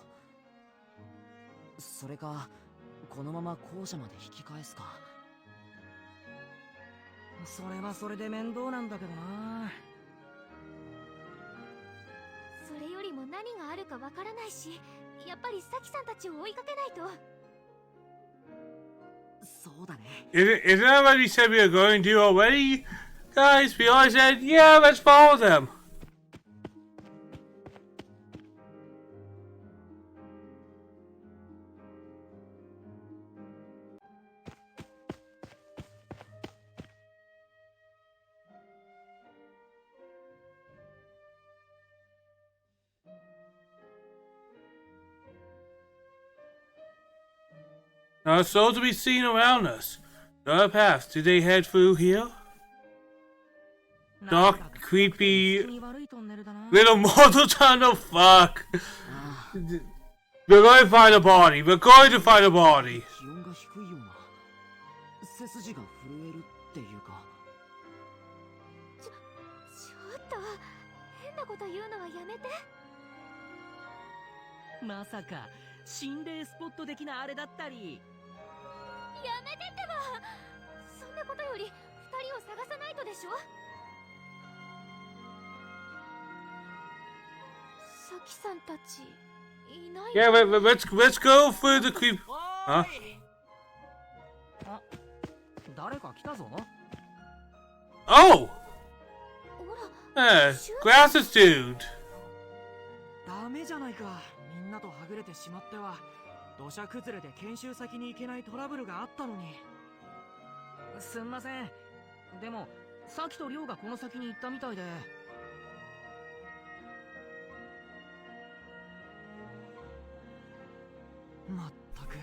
それかこのまま校舎まで引き返すか。それはそれで面倒なんだけどな。それよりも何があるかわからないし、やっぱりサキさんたちを追いかけないと。そうだね。 Isn't that what we said we were going to do already? Guys, we always said, yeah, let's follow them. Not a soul to be seen around us. No path. Did they head through here? Dark, creepy, little mortal tunnel. Fuck. We're going to find a body. We're going to find a body. 気温が低いような背筋が震えるっていうか。ちょっと変なこと言うのはやめて。まさか心霊スポット的なあれだったり。やめてってば。そんなことより二人を探さないとでしょ。サキさんたちいない。 Yeah, let's go through the creep. Huh? あ、誰か来たぞ。 Oh! ほら、 Glasses dude. ダメじゃないか。みんなとはぐれてしまっては土砂崩れで研修先に行けないトラブルがあったのに。すんません。でもさきとりょうがこの先に行ったみたいで。まったく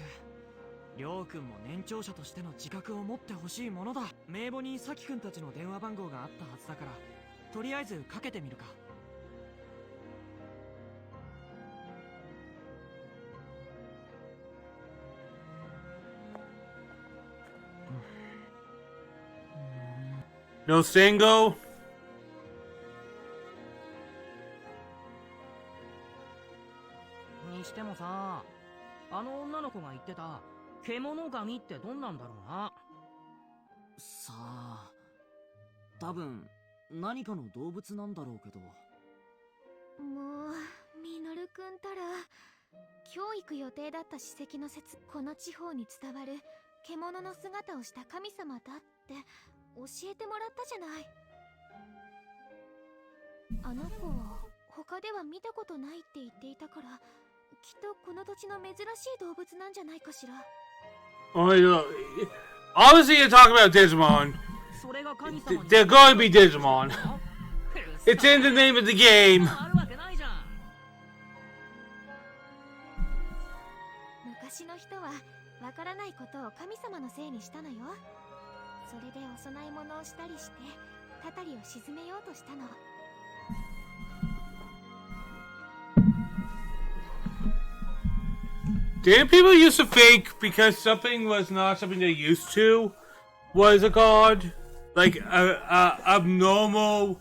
りょうくんも年長者としての自覚を持ってほしいものだ。名簿にさきくんたちの電話番号があったはずだからとりあえずかけてみるか。No single. にしてもさ、あの女の子が言ってた獣神ってどんなんだろうな。さあ、多分何かの動物なんだろうけど。もうミノルくんたら今日行く予定だった史跡の説、この地方に伝わる獣の姿をした神様だって教えてもらったじゃない。あの子は他では見たことないって言っていたから、きっとこの土地の珍しい動物なんじゃないかしら。 Oh, obviously you're talking about Digimon. それが神様に They're going to be Digimon. It's in the name of the game. あるわけないじゃん。昔の人はわからないことを神様のせいにしたのよ。それでお供え物をしたりしてたたりを鎮めようとしたの。 Didn't people used to think because something was not something they used to was a god? Like a abnormal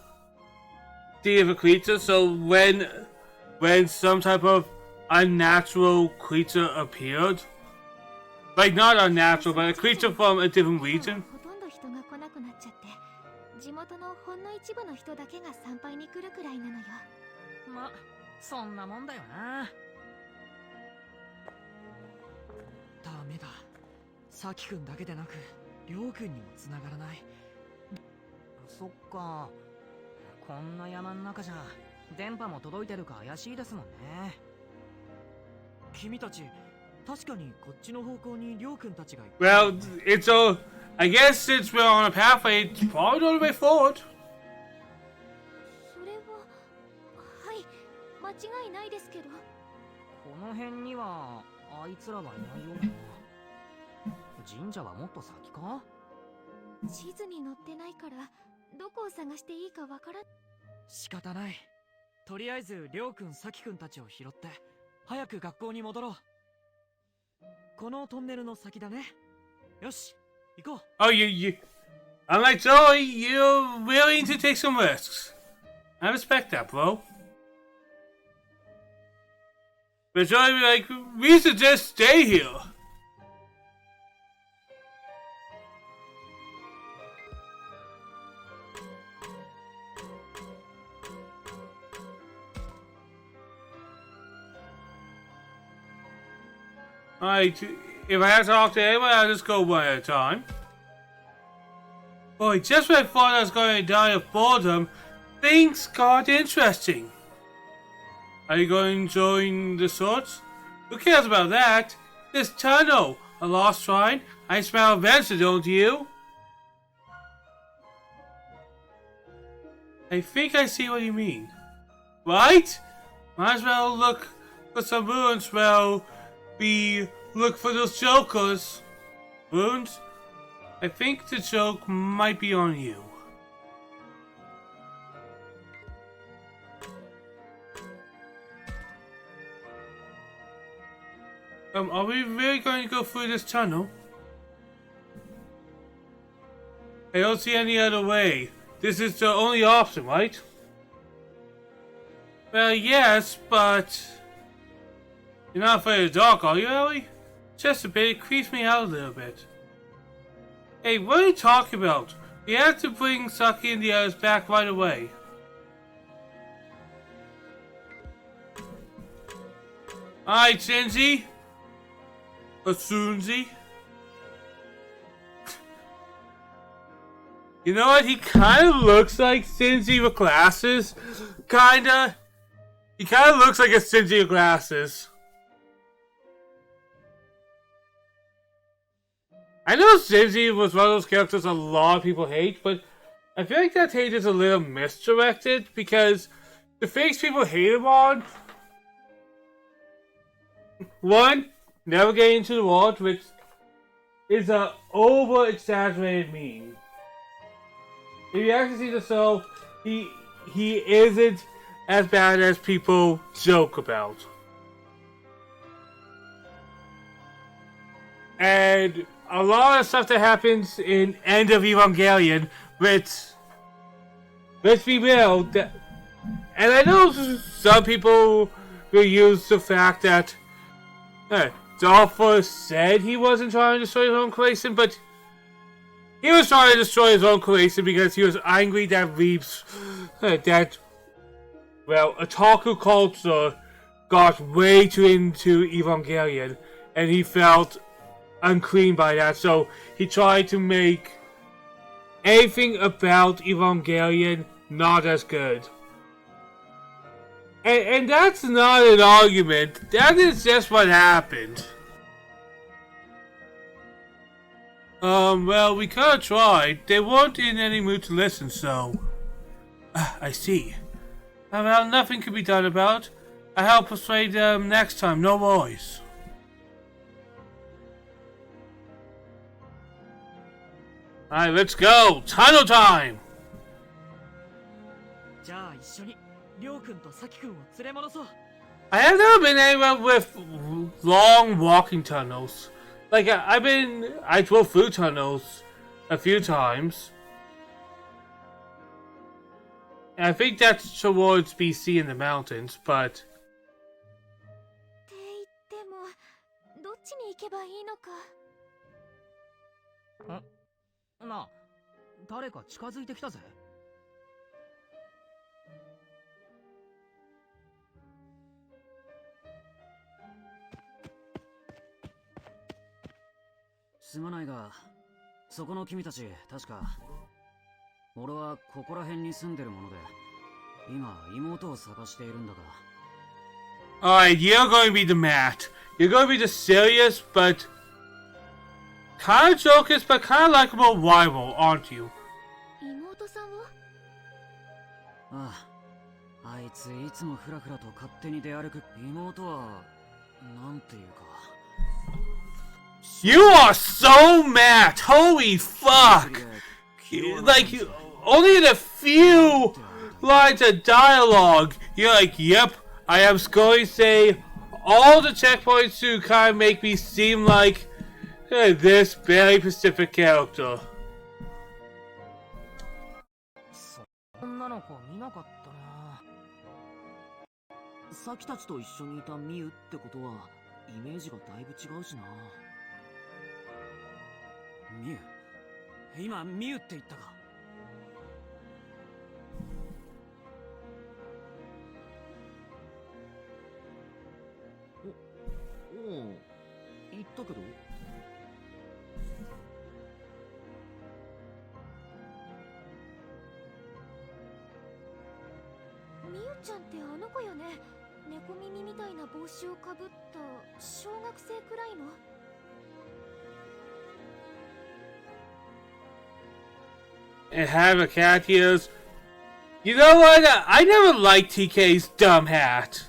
activity of a creature. So when some type of unnatural creature appeared, like not unnatural, but a creature from a different region. ほとんど人が来なくなっちゃって、地元のほんの一部の人だけが参拝に来るくらいなのよ。ま、そんなもんだよな。ダメだ。サキ君だけでなく、りょう君にも繋がらない。そっか。こんな山の中じゃ電波も届いてるか怪しいですもんね。君たち、確かにこっちの方向にりょう君たちが行く。Well, it's all. I guess since we're on a pathway, it's probably the way forward. それは、はい、間違いないですけど。この辺にはあいつらはいないようだな。神社はもっと先か？地図に載ってないからどこを探していいかわからん。仕方ない。とりあえずりょうくん、さきくんたちを拾って早く学校に戻ろう。このトンネルの先だね。よし、行こう。 Oh, I'm like, Joey, you're willing to take some risks. I respect that, bro. But Joey be like, we should just stay here. Alright, if I have to talk to anyone, I'll just go one at a time. Boy, just when I thought I was going to die of boredom, things got interesting. Are you going to join the sorts? Who cares about that? This tunnel, a lost shrine? I smell adventure, don't you? I think I see what you mean. Right? Might as well look for some ruins. Well, we look for those jokers. Ruins? I think the joke might be on you. Are we really going to go through this tunnel? I don't see any other way. This is the only option, right? Well, yes, but... You're not afraid of the dark, are you, Ellie? Just a bit. It creeps me out a little bit. Hey, what are you talking about? We have to bring Saki and the others back right away. Alright, Shinji. Or Sunzi. You know what? He kind of looks like Shinji with glasses. Kinda. He kind of looks like a Shinji with glasses. I know Shinji was one of those characters a lot of people hate, but I feel like that hate is a little misdirected because the things people hate him on, one, never getting into the world, which is a over-exaggerated meme. If you actually see the show, he isn't as bad as people joke about. And a lot of stuff that happens in End of Evangelion, which, let's be real, and I know some people will use the fact that Dolph said he wasn't trying to destroy his own creation, but he was trying to destroy his own creation because he was angry that otaku culture got way too into Evangelion, and he felt unclean by that, so he tried to make anything about Evangelion not as good. And that's not an argument, that is just what happened. Well, we kinda tried. They weren't in any mood to listen, so... I see. Well, nothing can be done about it. I'll help persuade them next time, no worries. Alright, let's go! Tunnel time! じゃあ一緒にりょうくんとさきくんを連れ戻そう。 I have never been anywhere with long walking tunnels. Like, I drove through tunnels a few times. And I think that's towards BC in the mountains, but... って言ってもどっちに行けばいいのか。なあ、誰か近づいてきたぜ。すまないが、そこの君たち、確か、俺はここら辺に住んでるもので、今、妹を探しているんだが。Alright, you're going to be the Matt. You're going to be the serious, but kind of jokers, but kind of likable rival, aren't you? 妹さんを？ああ、あいついつもフラフラと勝手に出歩く。妹は、なんていうか。You are so Matt! Holy fuck! Like, only in a few lines of dialogue, you're like, yep, I am going to say all the checkpoints to kind of make me seem like this very specific character. 女の子見なかったな。さきたちと一緒にいたミユってことは、イメージがだいぶ違うしな。ミユ？今、ミユって言ったか？言ったけど。みゆちゃんってあの子よね。猫耳みたいな帽子をかぶった小学生くらいの。And have a cat ears. You know what? I never liked TK's dumb hat.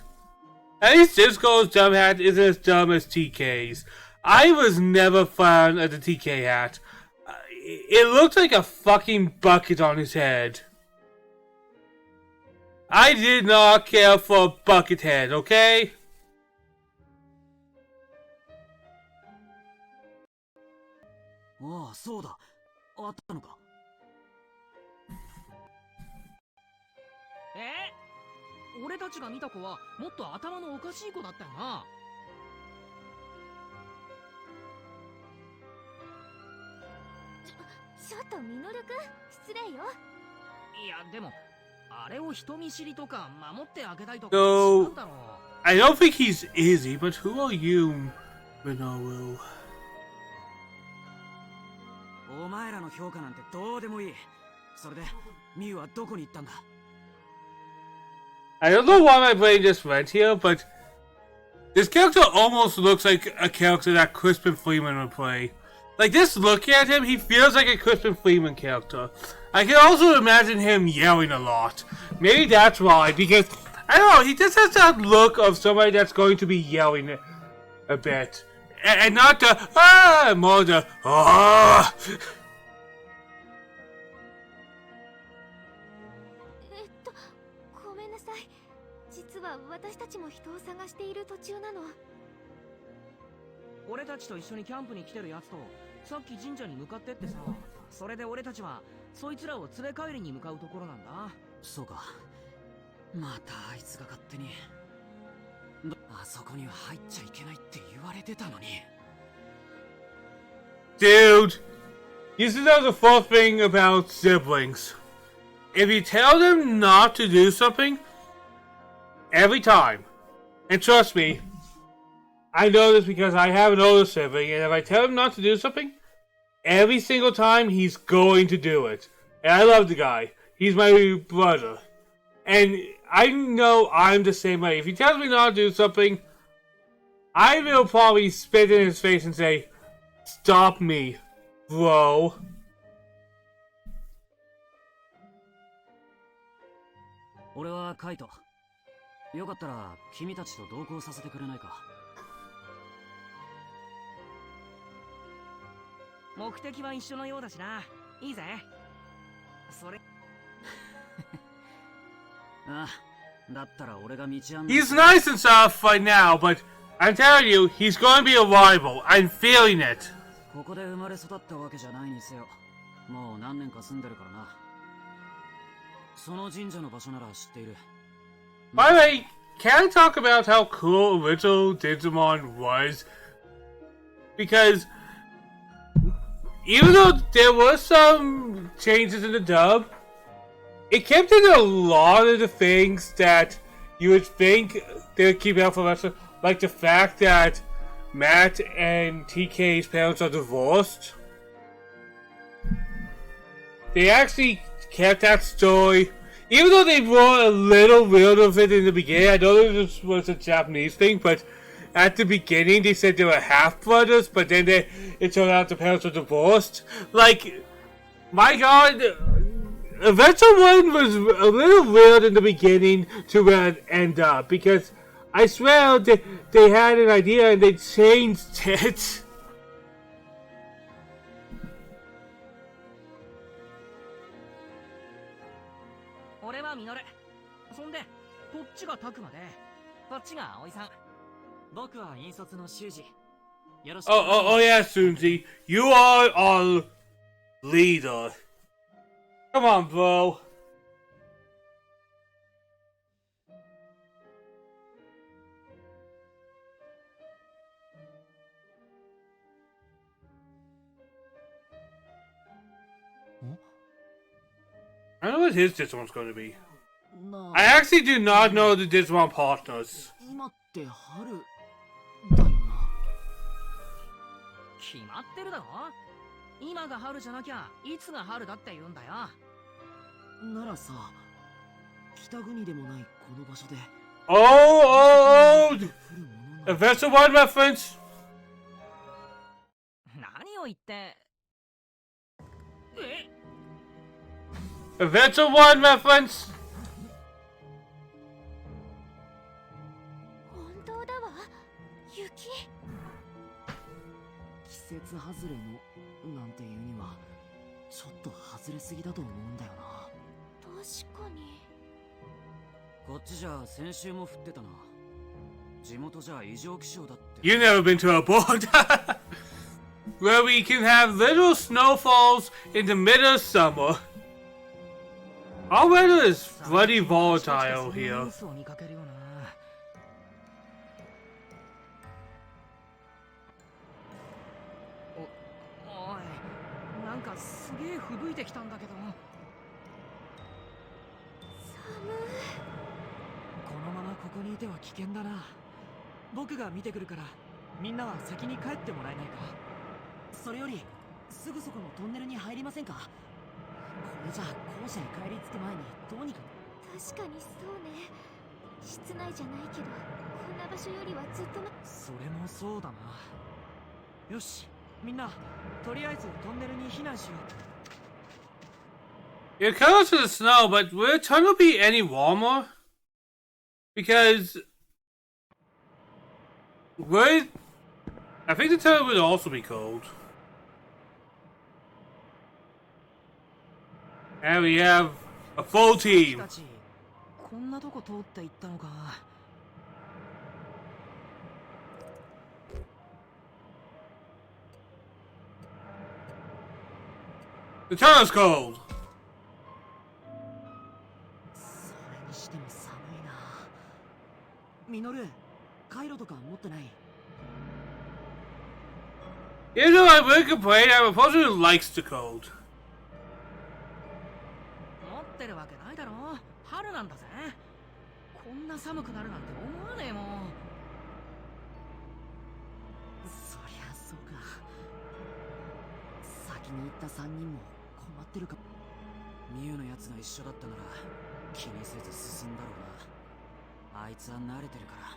At least this girl's dumb hat isn't as dumb as TK's. I was never a fan of the TK hat. It looked like a fucking bucket on his head. I did not care for a bucket head, okay? ああ、そうだ。あったのか。俺たちが見た子はもっと頭のおかしい子だったよな。ちょっとミノルくん、失礼よ。いやでもあれを人見知りとか守ってあげたいとか So, 違うだろう。 I don't think he's Izzy, but who are you, Minoru? お前らの評価なんてどうでもいい。それで、ミユはどこに行ったんだ？ I don't know why my brain just went here, but this character almost looks like a character that Crispin Freeman would play. Like, just looking at him, he feels like a Crispin Freeman character. I can also imagine him yelling a lot. Maybe that's why, because, I don't know, he just has that look of somebody that's going to be yelling a bit. And not the, more the, ごめんなさい。実は私たちも人を探している途中なの。俺たちと一緒にキャンプに来てるやつとさっき神社に向かってってさ、それで俺たちはそいつらを連れ帰りに向かうところなんだ。そうか。またあいつが勝手に。あそこには入っちゃいけないって言われてたのに。Dude, you should know the first thing about siblings. If you tell them not to do something, every time, and trust me, I know this because I have an older sibling, and if I tell him not to do something, every single time he's going to do it. And I love the guy. He's my brother. And I know I'm the same way. If he tells me not to do something, I will probably spit in his face and say, "Stop me, bro." 俺はカイト。よかったら君たちと同行させてくれないか。目的は一緒のようだしな。いいぜ。それ。ああ、だったら俺が道案内。He's nice and stuff right now, but I'm telling you, he's going to be a rival. I'm feeling it. ここで生まれ育ったわけじゃないにせよ。もう何年か住んでるからな。その神社の場所なら知っている。 By the way, can I talk about how cool original Digimon was? Because even though there were some changes in the dub, it kept in a lot of the things that you would think they would keep out for wrestling, like the fact that Matt and TK's parents are divorced. They actually kept that story, even though they wrote a little weird of it in the beginning. I know this was a Japanese thing, but at the beginning they said they were half brothers, but then it turned out the parents were divorced. Like, my God, Adventure 1 was a little weird in the beginning to where it ended up, because I swear they had an idea and they changed it. 俺はミノル。そんで、こっちがタクマで、こっちが葵さん。僕は引率の修二。よろしく。Oh, yeah, Sunzi. You are our leader. Come on, bro. I don't know what his Digimon's going to be. I actually do not know the Digimon partners. 今って春だよな。決まってるだろ。今が春じゃなきゃいつが春だって言うんだよ。ならさ、北国でもないこの場所で。Oh! Adventure 1 reference? 何を言って。えAdventure 1 reference? 本当だわ、雪。季節外れのなんていうにはちょっと外れすぎだと思うんだよな。確かに。こっちじゃ先週も降ってたな。地元じゃ異常気象だって。 You've never been to a board where we can have little snowfalls in the middle of summer. Our weather is bloody volatile here. おい、なんかすげえ吹雪いてきたんだけど。このままここにいては危険だな。僕が見てくるからみんなは先に帰ってもらえないか。それよりすぐそこのトンネルに入りませんか。これじゃ校舎に帰り着く前にどうにか。確かにそうね。室内じゃないけどこんな場所よりはずっとそれもそうだな。よし、みんなとりあえずトンネルに避難しよう。 You're close to the snow, but will the tunnel be any warmer? Because I think the tunnel would also be cold. And we have a full team. こんなとこ通って行ったのか。The tunnel's cold. それにしても寒いな。ミノル、カイロとか持ってない？ Even though I would complain, I'm a person who likes the cold. 持ってるわけないだろ。春なんだぜ。こんな寒くなるなんて思わねえもん。そりゃそうか。先に行った3人も困ってるか。ミュウのやつが一緒だったなら気にせず進んだろうな。あいつは慣れてるから。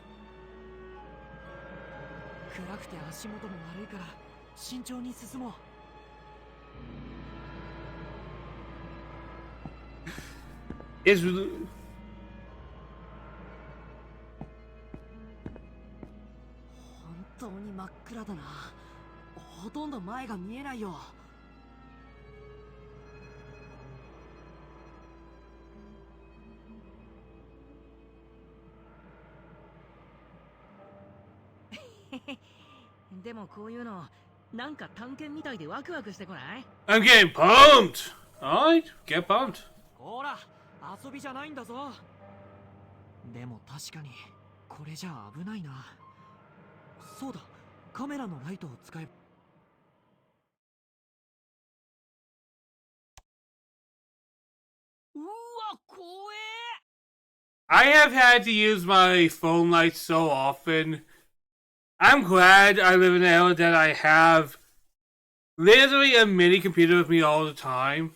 暗くて足元も悪いから慎重に進もう。Is 本当に真っ暗だな。ほとんど前が見えないよ。でもこういうのなんか探検みたいでワクワクしてこない？ I'm getting pumped. Alright, get pumped. ほら、遊びじゃないんだぞ。でも確かにこれじゃ危ないな。そうだ、カメラのライトを使えば。うわ、怖え。 I have had to use my phone light so often. I'm glad I live in an era that I have literally a mini computer with me all the time.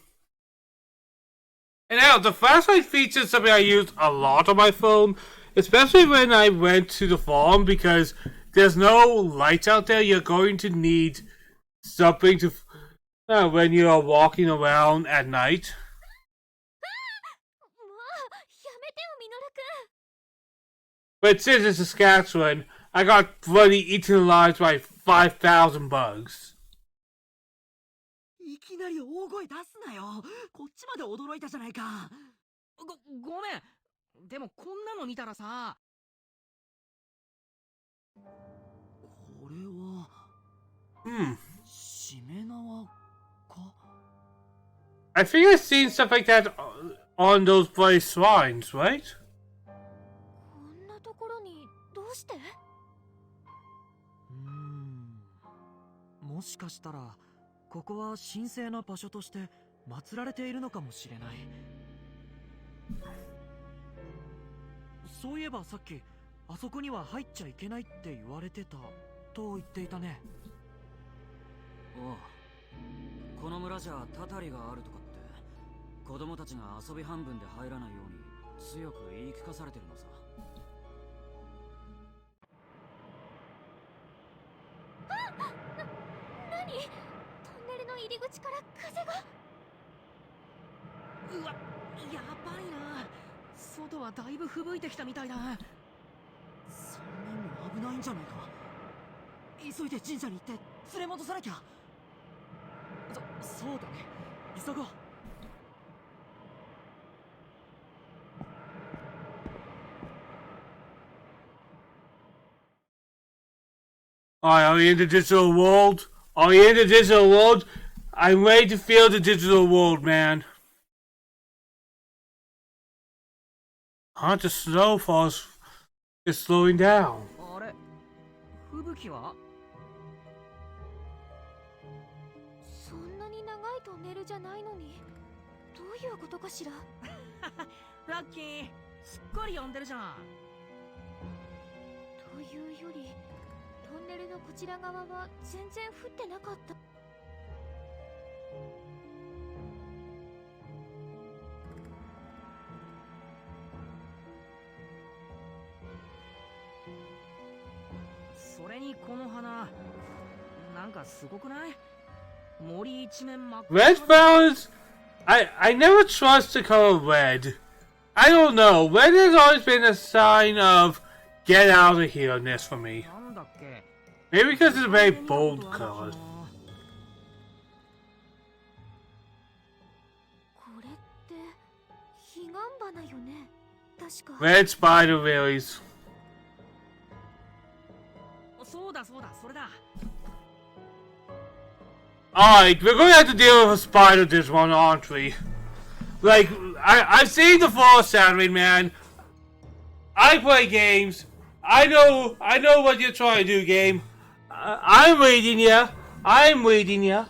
And now, the flashlight feature is something I use a lot on my phone, especially when I went to the farm, because there's no lights out there. You're going to need something to when you are walking around at night. もうやめてよミノルくん。 But since it's Saskatchewan, I got bloody eaten alive by 5,000 bugs. いきなり大声出すなよ。こっちまで驚いたじゃないか。ごめん。でもこんなの見たらさ。これは。しめ縄か。I think I've seen stuff like that on those bloody shrines, right? こんなところにどうして？もしかしたらここは神聖な場所として祀られているのかもしれない。そういえばさっきあそこには入っちゃいけないって言われてたと言っていたね。おう、この村じゃたたりがあるとかって子供たちが遊び半分で入らないように強く言い聞かされてるのさ。何？トンネルの入り口から風が。うわ、やばいな。外はだいぶ吹雪いてきたみたいだ。3人も危ないんじゃないか。急いで神社に行って連れ戻さなきゃ。そうだね、急ごう。Are we in the digital world? Are we in the digital world? I'm ready to feel the digital world, man. The snowfall is slowing down. あれ、吹雪は？そんなに長いトンネルじゃないのに、どういうことかしら。ラッキー、すっかり呼んでるじゃん。というより、トンネルのこちら側は全然降ってなかった。それにこの花、なんかすごくない？森一面真っ赤。 Red flowers? I never trust the color red. I don't know. Red has always been a sign of get out of here-ness for me. なんだっけ？ Maybe because it's a very bold color. これって彼岸花よね。確か。 Red spider lilies. そうだそうだ、それだ。 Alright, we're gonna have to deal with a spider Digimon, aren't we? Like, I've seen the Forest Saturday, man. I play games. I know what you're trying to do, game. I'm reading ya. I'm reading ya.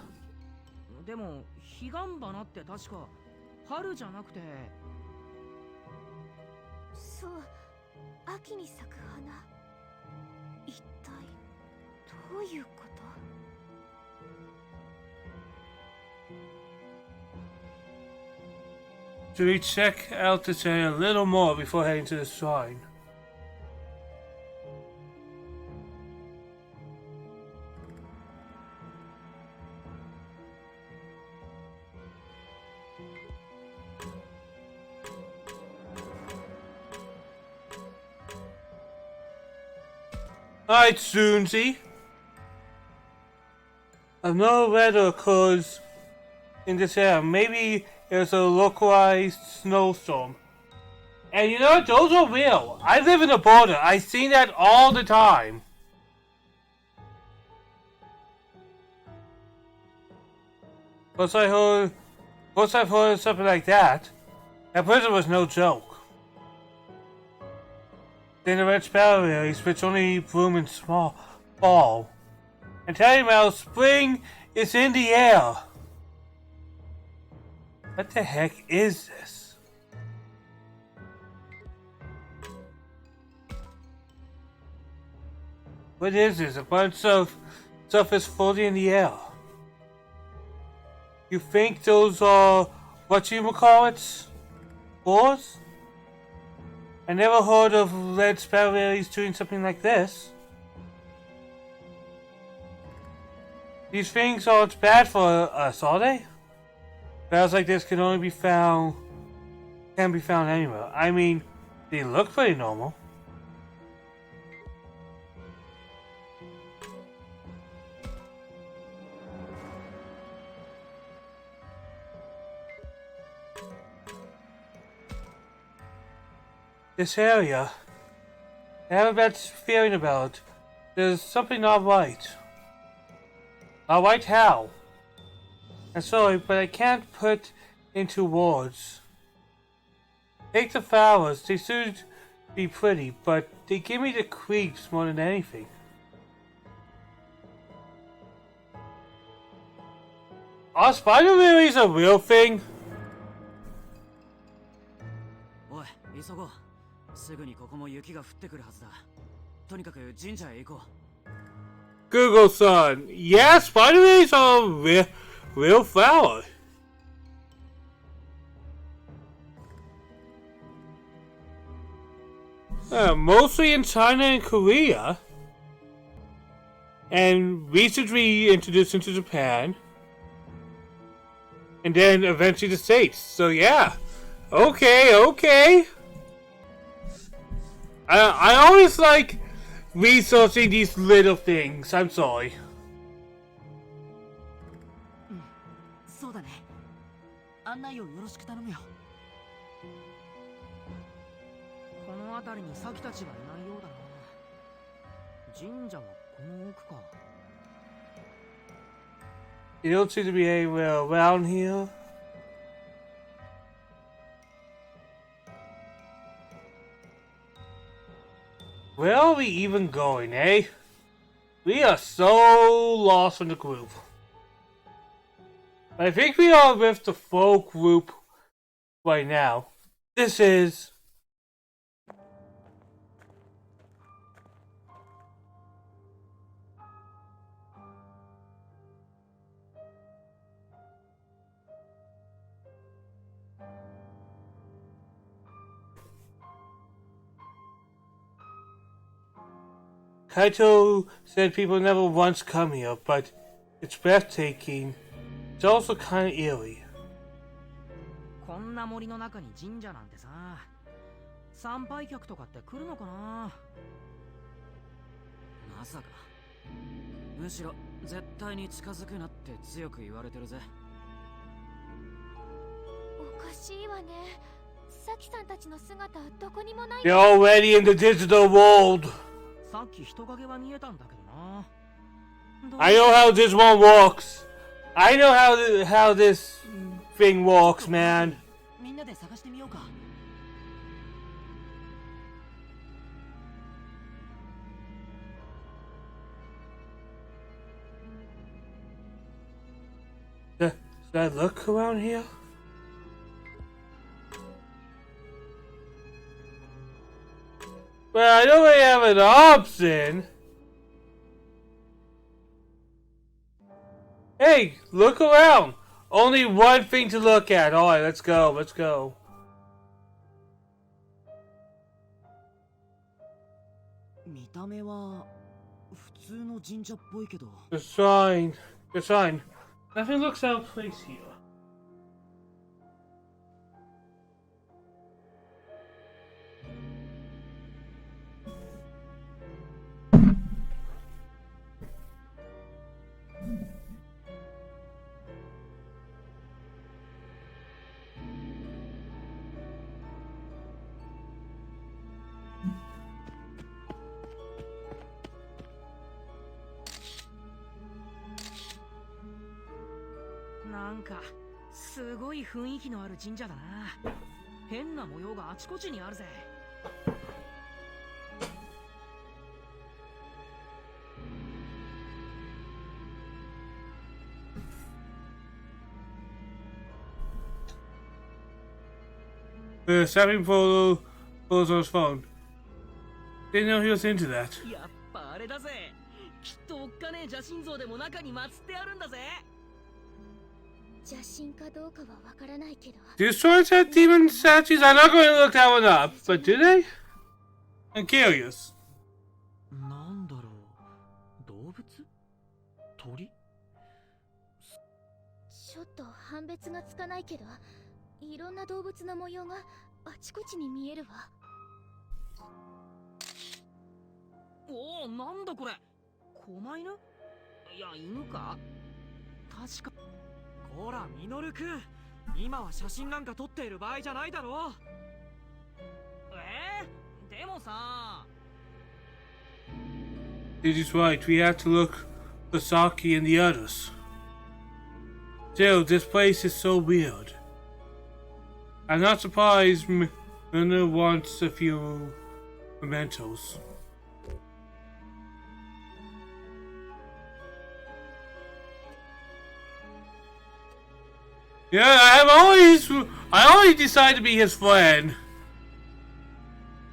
でも彼岸花って確か春じゃなくて。そう、秋に咲く花。一体どういうこと？ Should we check out this area a little more before heading to the shrine? Alright, Soonzy. No weather occurs in this area. Maybe there's a localized snowstorm. And you know, those are real. I live in the border. I see that all the time. Plus I've heard something like that. That prison was no joke. Then the red sparrows, which only bloom in small fall. And tell you about spring is in the air. What the heck is this? What is this? A bunch of stuff is floating in the air. You think those are whatchamacallits? Boars? I never heard of red sparrows doing something like this. These things aren't bad for us, are they? Barrels like this can be found anywhere. I mean, they look pretty normal. This area, I have a bad feeling about. There's something not right. Not right how? I'm sorry, but I can't put into words. Take the flowers, they should be pretty, but they give me the creeps more than anything. Are spider lilies a real thing? おい、急ごう。すぐにここも雪が降ってくるはずだ。とにかく神社へ行こう。Google-san, yeah, spider lilies are a real flower. Mostly in China and Korea. And recently introduced into Japan. And then eventually the States. So yeah. Okay. I always like researching these little things. I'm sorry. そうだね。案内をよろしく頼むよ。この辺りにサキたちはいないようだな。神社はこの奥か。You don't seem to be anywhere around here. Where are we even going, eh? We are so lost from the group. But I think we are with the full group right now. This is... Kaito said people never once come here, but it's breathtaking. It's also kind of eerie. こんな森の中に神社なんてさ、参拝客とかって来るのかな。まさか。むしろ絶対に近づくなって強く言われてるぜ。おかしいわね。サキさんたちの姿どこにもない。 They're already in the digital world. さっき人影は見えたんだけどな。I know how this one works. I know how this thing works, man. みんなで探してみようか。Should I look around here? Well, I don't really have an option. Hey, look around. Only one thing to look at. Alright, let's go. The sign. Nothing looks out of place here. 変な模様があちこちにあるぜ。Snapping photos on his phone. Didn't know he was into that. やっぱあれだぜ。きっとおっかねえ邪神像でも中に祀ってあるんだぜ。邪神かどうかはわからないけど。Do swords have demon statues? I'm not going to look that one up, but do they? I'm curious. なんだろう。動物？鳥？ちょっと判別がつかないけど、いろんな動物の模様があちこちに見えるわ。おお、なんだこれ。狛犬？いや、犬か？確か。ほら、ミノルくん。今は写真なんか撮っている場合じゃないだろう。でもさ。Digi's right. We have to look for Saki and the others. Still, this place is so weird. I'm not surprised Muna wants a few mementos. Yeah, I always decide to be his friend.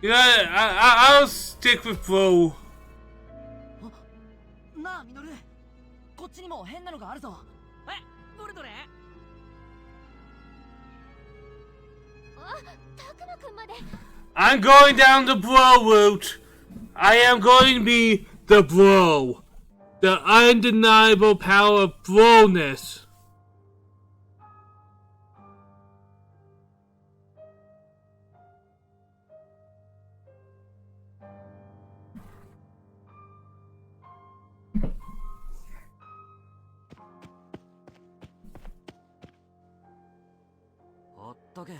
Yeah, I'll stick with Bro. なあミノル、こっちにも変なのがあるぞ。どれどれ？あ、たくまくんまで。I'm going down the Bro route. I am going to be the Bro. The undeniable power of Broness.ほっとけ。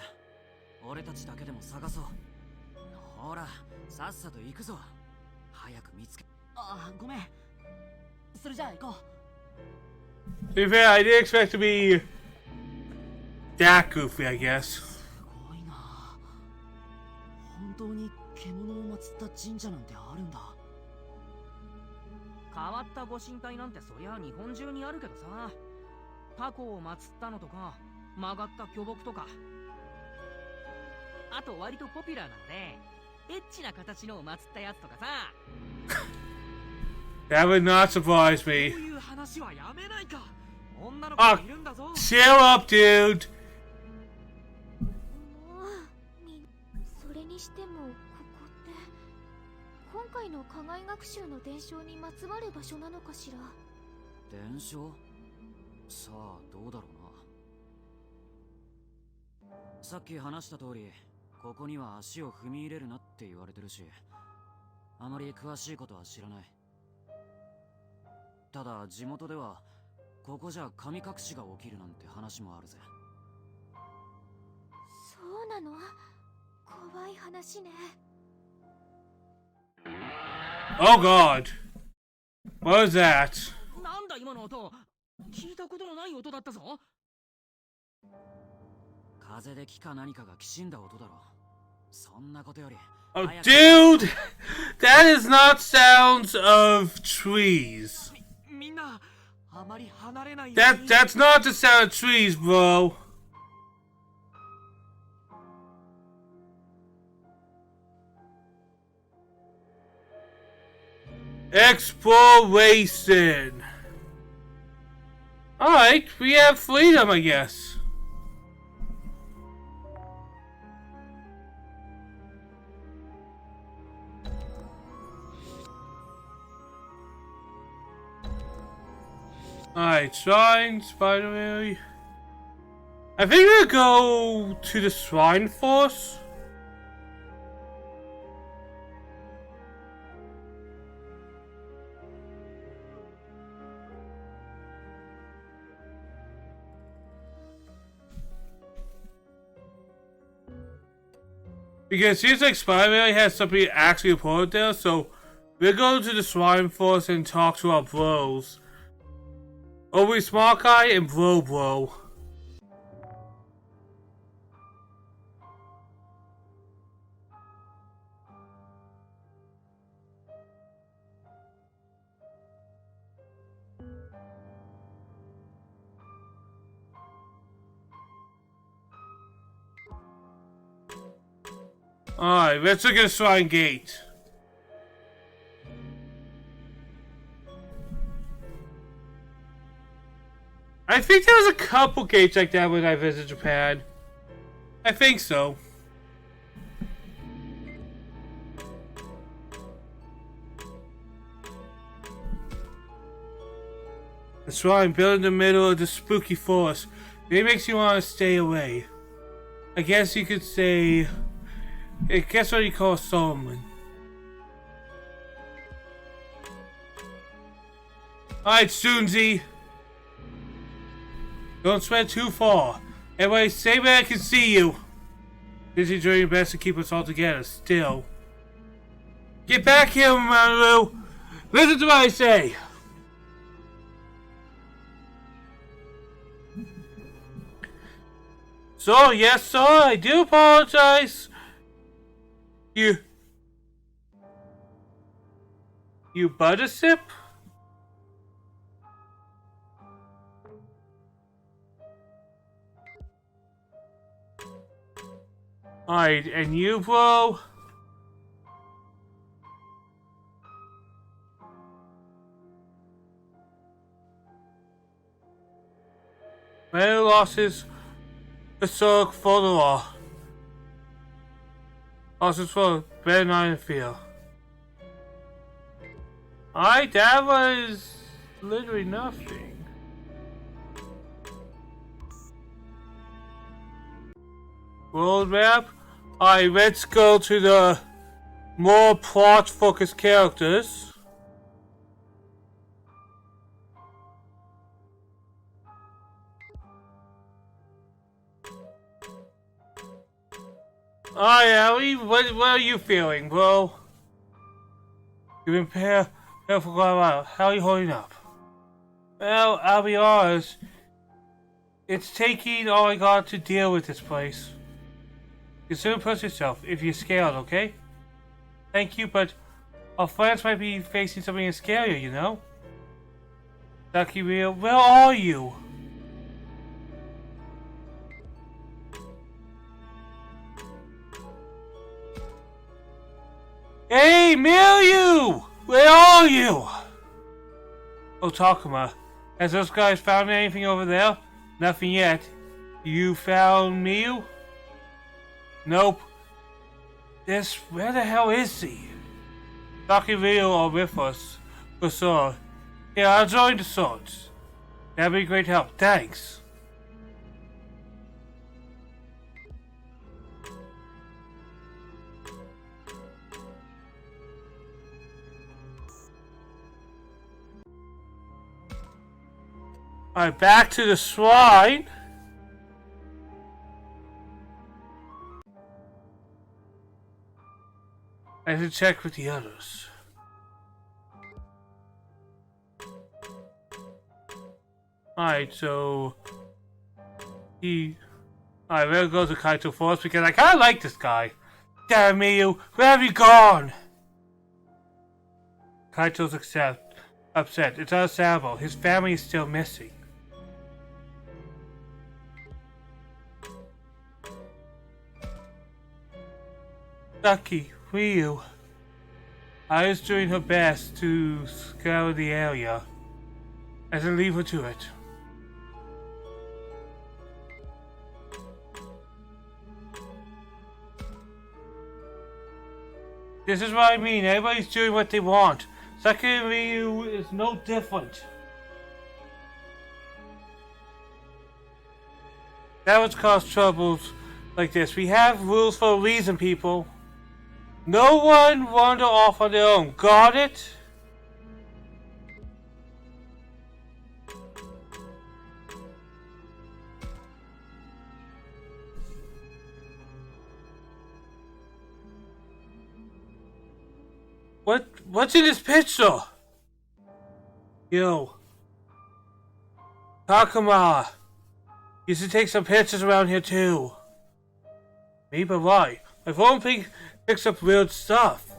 俺たちだけでも探そう。ほら、さっさと行くぞ。早く見つけ。あ、ごめん。それじゃあ行こう。To be fair, I did expect to be that goofy, I guess. すごいな。本当に獣を祀った神社なんてあるんだ。変わったご神体なんてそりゃ日本中にあるけどさ。タコを祀ったのとか、曲がった巨木とか。あと割とポピュラーなので、エッチな形のを祀ったやつとかさ。That would not surprise こう me. いう話はやめないか。女の子がいるんだぞ。Chill up, dude. もうそれにしてもここって今回の課外学習の伝承にまつわる場所なのかしら。伝承？さあどうだろうな。さっき話した通り、ここには足を踏み入れるなって言われてるし、あまり詳しいことは知らない。ただ地元ではここじゃ神隠しが起きるなんて話もあるぜ。そうなの？怖い話ね。Oh god. What was that? なんだ今の音。聞いたことのない音だったぞ。風で木か何かがきしんだ音だろう。そんなことより。Oh, dude! That is not sounds of trees. みんなあまり離れない。That's not the sound of trees, bro. Exploration. Alright, we have freedom, I guess. Alright, shrine, spider. I think we'll go to the shrine force. Because it seems like Spider-Man has something actually important there, so we'll go to the Shrine Force and talk to our bros. Over Smart Guy and Bro. Alright, let's look at the shrine gate. I think there was a couple gates like that when I visited Japan. I think so. The shrine built in the middle of the spooky forest. It makes you want to stay away. I guess you could say... I guess what you call Solomon. Alright, Sunzi. Don't spread too far. Everybody stay where I can see you. Busy doing your best to keep us all together, still. Get back here, Maru! Listen to what I say! So, yes, sir, I do apologize. You buttersip? Alright, and you, bro? Many losses. The Sorg follower. Losses for better not interfere. Alright, that was literally nothing. World map. Alright, let's go to the more plot-focused characters. Alright, Ellie, what are you feeling, bro? You've been here for quite a while. How are you holding up? Well, I'll be honest. It's taking all I got to deal with this place. Consider push yourself if you're scared, okay? Thank you, but our friends might be facing something scarier, you know? Lucky Real, where are you? Hey, Milieu! Where are you? Oh, Takuma, has those guys found anything over there? Nothing yet. You found Miu? Nope. Where the hell is he? Lucky Rio are with us, for sure. Yeah, I'll join the swords. That'd be great help, thanks. Alright, back to the shrine. I have to check with the others. Alright, so... Alright, we'll go to Kaito first because I kinda like this guy. Damn you, where have you gone? Kaito's upset. It's understandable. His family is still missing. Lucky, Ryu. I was doing her best to scour the area. I should leave her to it. This is what I mean. Everybody's doing what they want. Saki and Ryu is no different. That would cause troubles like this. We have rules for a reason, people. No one wander off on their own. Got it? What's in this picture? Yo. Takuma. You should take some pictures around here too. Me, but why? My phone picks up weird stuff.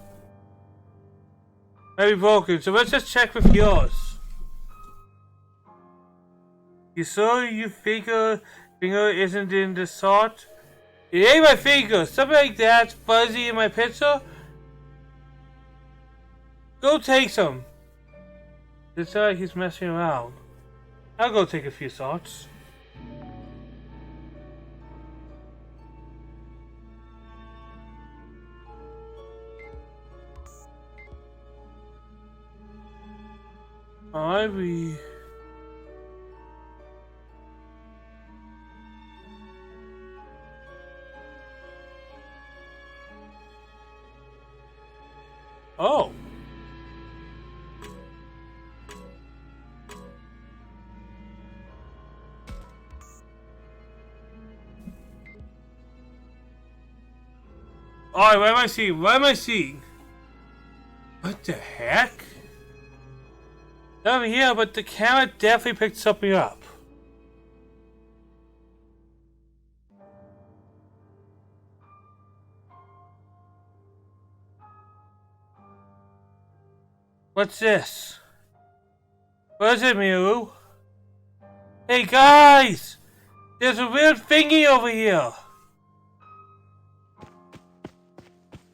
Maybe broken, so let's just check with yours. You sure your finger isn't in the sort? It ain't my finger. Something like that fuzzy in my picture. Go take some. It's like he's messing around. I'll go take a few shots. Alright, we... Oh. Alright, what am I seeing? What am I seeing? What the heck? Over here, but the camera definitely picked something up. What's this? What is it, Miru? Hey guys! There's a weird thingy over here!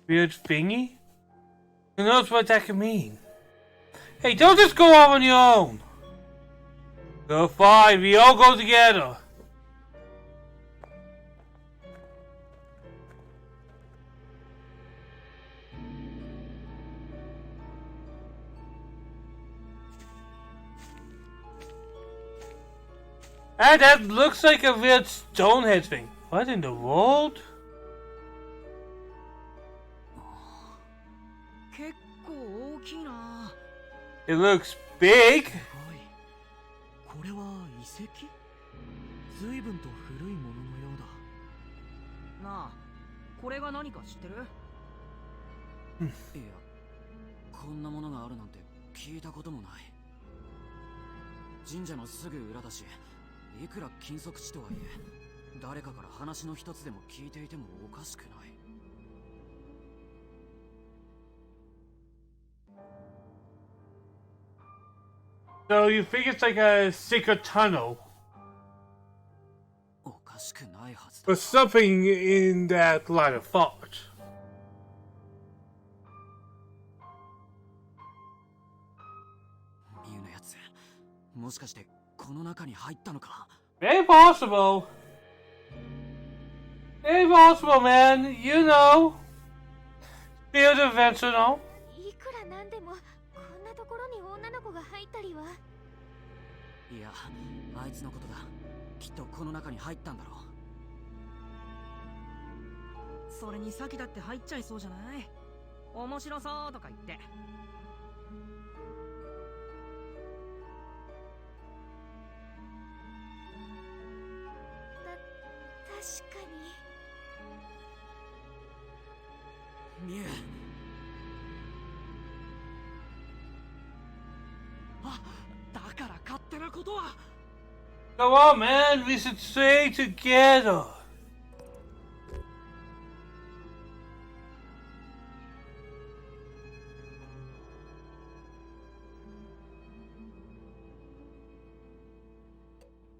Weird thingy? Who knows what that could mean? Hey, don't just go off on your own! Go fine, we all go together. And that looks like a weird Stonehenge thing. What in the world? 結構大きいな。 It looks big. これは遺跡？随分と古いもののようだ。なあ、これが何か知ってる？いや、こんなものがあるなんて聞いたこともない。神社のすぐ裏だし、いくら禁足地とはいえ、誰かから話の一つでも聞いていてもおかしくない。 So you think it's like a secret tunnel? おかしくないはずだ。 Or something in that line of thought. ミュウのやつ、もしかしてこの中に入ったのか？ Very possible. Very possible, man. You know. Field adventure, no? いくらなんでもこんなところに女の子が入ったりは。いや、あいつのことだ。きっとこの中に入ったんだろう。それに先だって入っちゃいそうじゃない？面白そうとか言って。確かに。ミュウ。あ、だから勝手なことは。 Come on, man. We should stay together.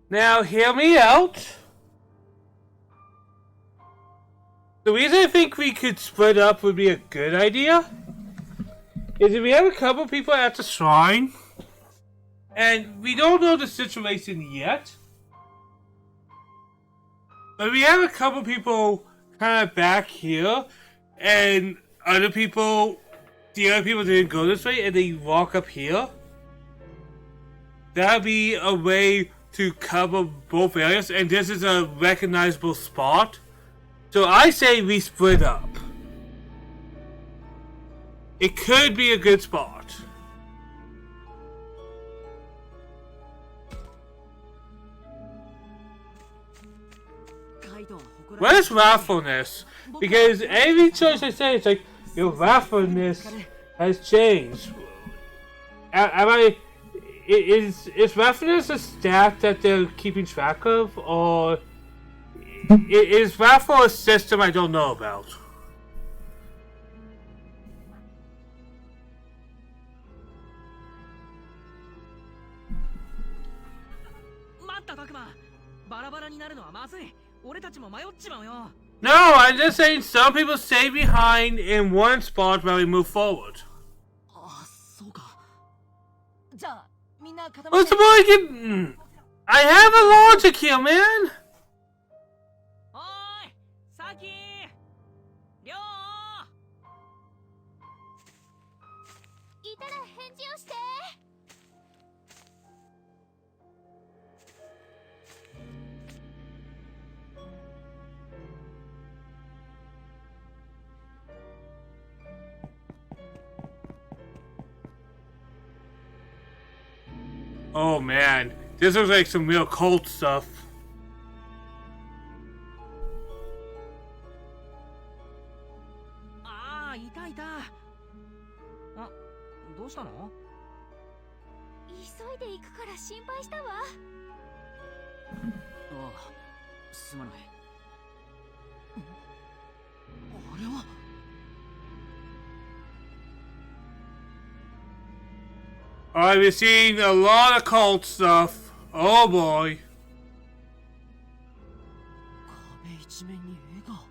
Now, hear me out. The reason I think we could split up would be a good idea is if we have a couple people at the shrine, and we don't know the situation yet, but we have a couple people kind of back here, and the other people didn't go this way, and they walk up here. That'd be a way to cover both areas, and this is a recognizable spot. So I say we split up. It could be a good spot. What is wrathfulness? Because every choice I say, it's like, your wrathfulness has changed. Is wrathfulness a stat that they're keeping track of, or is wrathful a system I don't know about? No, I'm just saying some people stay behind in one spot while we move forward. あ、そうか。じゃあ、みんな固ま What's って the boy get? I have a lawn to kill, man. おーいサキりょういたら返事をして。Oh man, this looks like some real cult stuff. ああいたいたあどうしたの急いで行くから心配したわ。ああ、すまない。あれは I've been seeing a lot of cult stuff. Oh boy. 壁一面に絵が。こ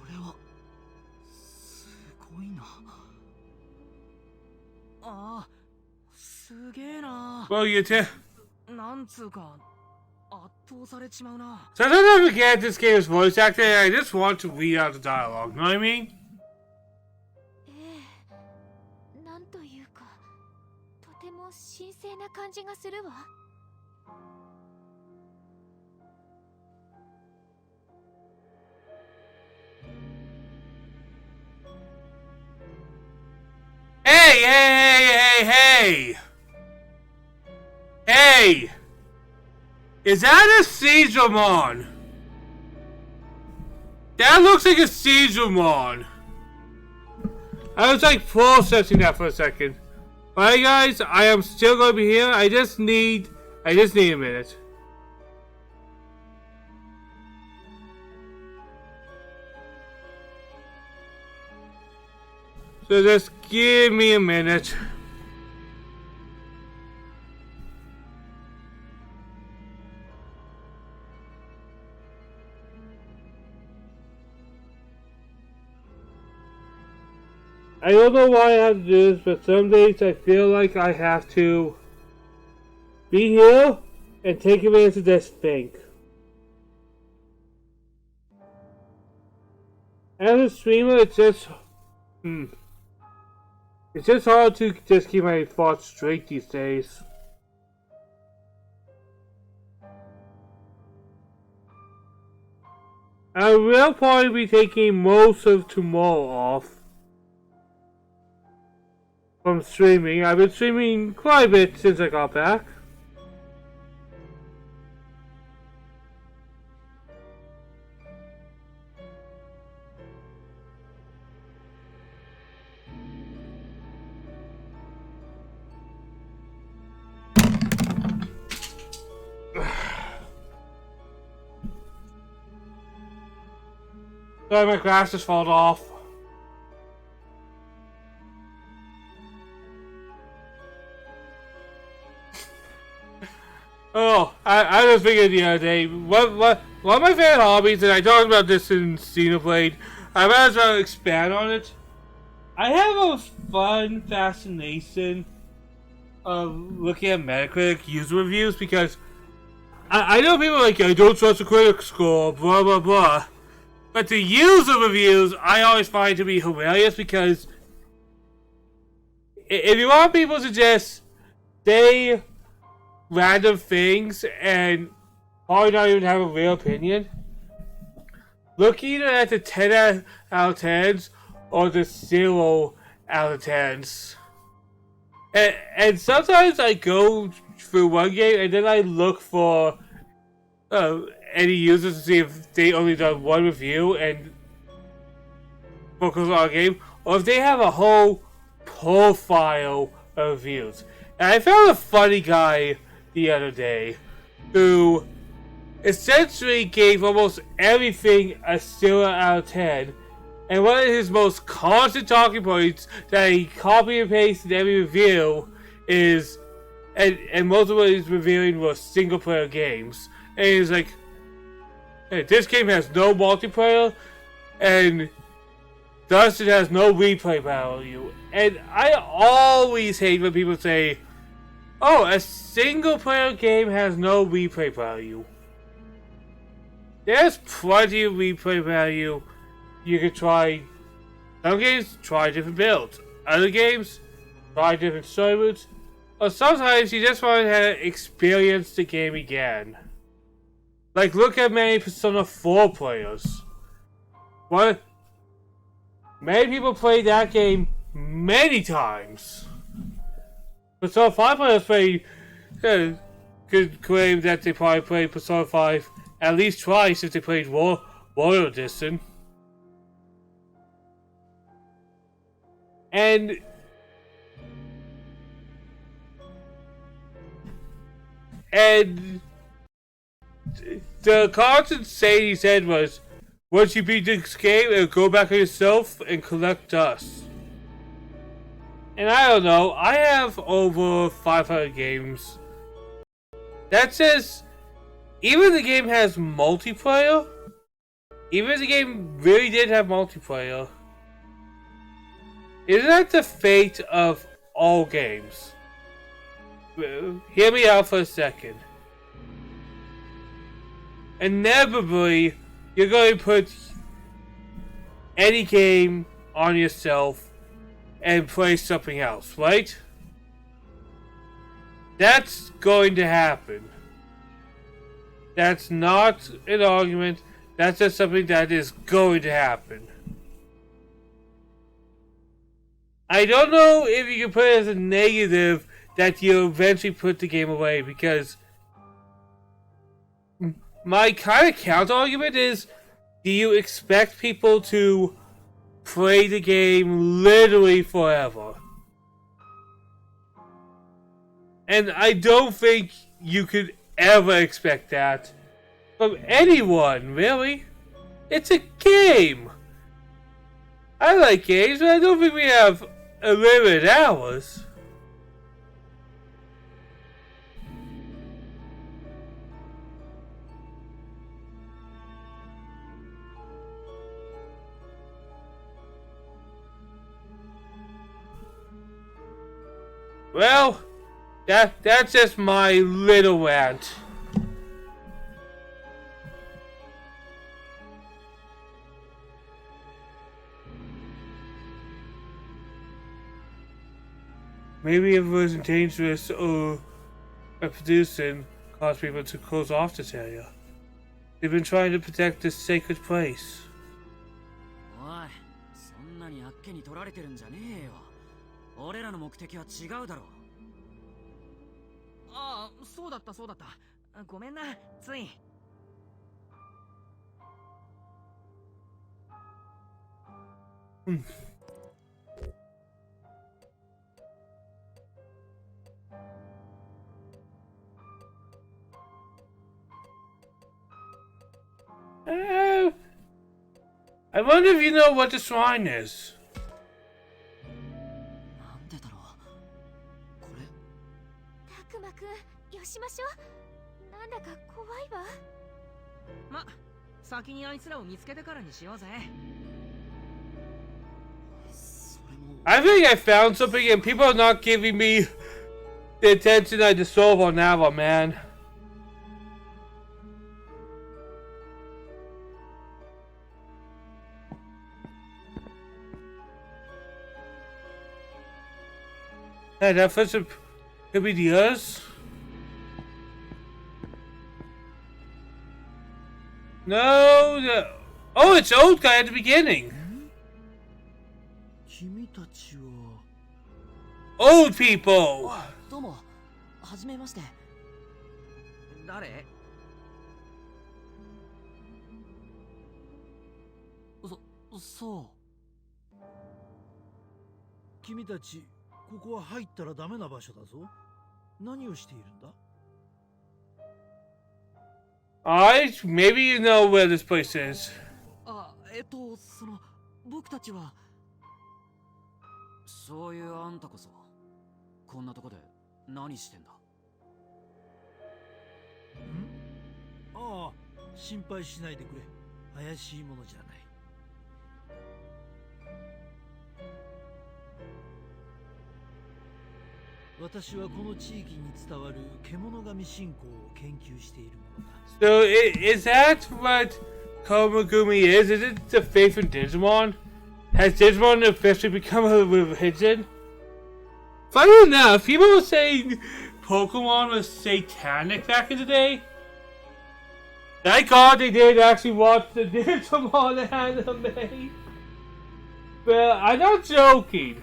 れはすごいな。ああすげえな Well, you tell. なんつうか圧倒されちまうな Sometimes I forget this game is voice acting and I just want to read out the dialogue. Know what I mean? ええ、なんというか、とても神聖な感じがするわ。Hey, hey, hey, hey, hey! Hey! Is that a Digimon? That looks like a Digimon. I was like processing that for a second. Alright guys, I am still gonna be here. I just need a minute. So just give me a minute. I don't know why I have to do this, but some days I feel like I have to be here and take advantage of this thing. As a streamer, it's just it's just hard to just keep my thoughts straight these days. I will probably be taking most of tomorrow off from streaming. I've been streaming quite a bit since I got back. Sorry, my glasses fall off. Oh, I was thinking the other day, one of my favorite hobbies, and I talked about this in Xenoblade, I might as well expand on it. I have a fun fascination of looking at Metacritic user reviews because I know people are like, I don't trust the critic score, blah blah blah. But the user reviews, I always find to be hilarious because if you want people to just say random things and probably not even have a real opinion, look either at the 10 out of 10s or the 0 out of 10s. And sometimes I go through one game and then I look for any users to see if they only done one review and focus on a game, or if they have a whole profile of reviews. And I found a funny guy the other day who essentially gave almost everything a 0 out of 10, and one of his most constant talking points that he copy and pasted in every review is, and most of what he's reviewing was single player games, and he's like, hey, this game has no multiplayer, and thus it has no replay value. And I always hate when people say, oh, a single player game has no replay value. There's plenty of replay value. You can try, some games, try different builds. Other games, try different servers. Or sometimes you just want to experience the game again. Like, look at many Persona 4 players. Many people play that game many times. Persona 5 players could claim that they probably played Persona 5 at least twice if they played Royal Edition. And the constant saying he said was, once you beat this game, go back on yourself and collect dust. And I don't know, I have over 500 games. That says, even if the game has multiplayer, even if the game really did have multiplayer, isn't that the fate of all games? Hear me out for a second. Inevitably, you're going to put any game on yourself and play something else, right? That's going to happen. That's not an argument. That's just something that is going to happen. I don't know if you can put it as a negative that you eventually put the game away, because my kind of counter argument is, do you expect people to play the game literally forever? And I don't think you could ever expect that from anyone, really. It's a game. I like games, but I don't think we have unlimited hours. Well, that's just my little rant. Maybe it wasn't dangerous or producing caused people to close off this area. They've been trying to protect this sacred place. おい、そんなにあっけに取られてるんじゃねえよ。俺らの目的は違うだろう。ああ、そうだったそうだった。ごめんな、つい。I wonder if you know what the shrine is. なんでだろう。これ。たくまくん、よしましょう。なんだか怖いわ。ま、先にあいつらを見つけてからにしようぜ。I think I found something and people are not giving me the attention I deserve on that one, man. Hey, that first could be the others. No, oh, it's old guy at the beginning. 君たちは Old people. どうも、はじめまして。誰？そう。君たちここは入ったらダメな場所だぞ。何をしているんだ？ Maybe you know where this place is. あ、僕たちは。そういうあんたこそ、こんなとこで何してんだ？ああ、心配しないでくれ。怪しいものじゃない。私はこの地域に伝わる獣神信仰を研究しているものだ。So is that what Komagumi is? Is it the faith in Digimon? Has Digimon officially become a religion? Funny enough, people were saying Pokemon was satanic back in the day. Thank God they did actually watch the Digimon anime. But I'm not joking.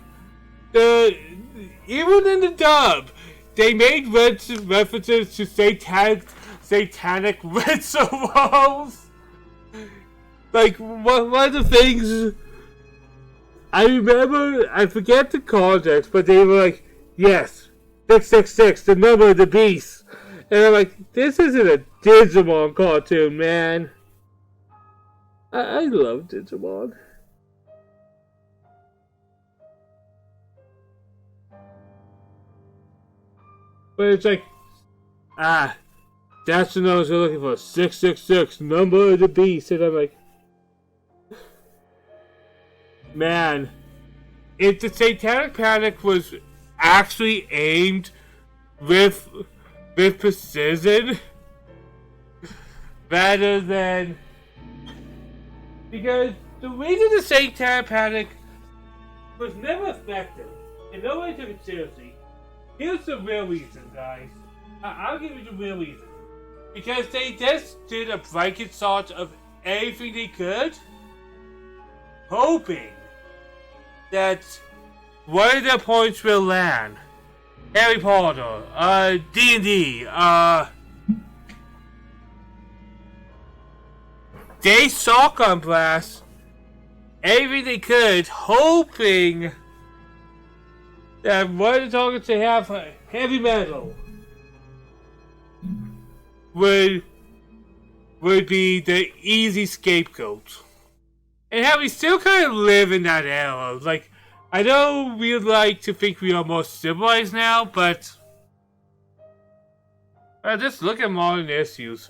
Even in the dub, they made references to satanic rituals. Like, one of the things I remember, I forget the context, but they were like, yes, 666, the number of the beast. And I'm like, this isn't a Digimon cartoon, man. I love Digimon. But it's like, that's the numbers we're looking for. 666, number of the beast. And I'm like, man, if the Satanic Panic was actually aimed with precision, rather than, because the reason the Satanic Panic was never effective, and nobody took it seriously. Here's the real reason, guys. I'll give you the real reason. Because they just did a blanket sort of everything they could, hoping that one of their points will land. Harry Potter, D&D, they sock on blast everything they could, hoping that one of the targets they have heavy metal would be the easy scapegoat. And how we still kind of live in that era. Like, I know we'd like to think we are more civilized now, but just look at modern issues.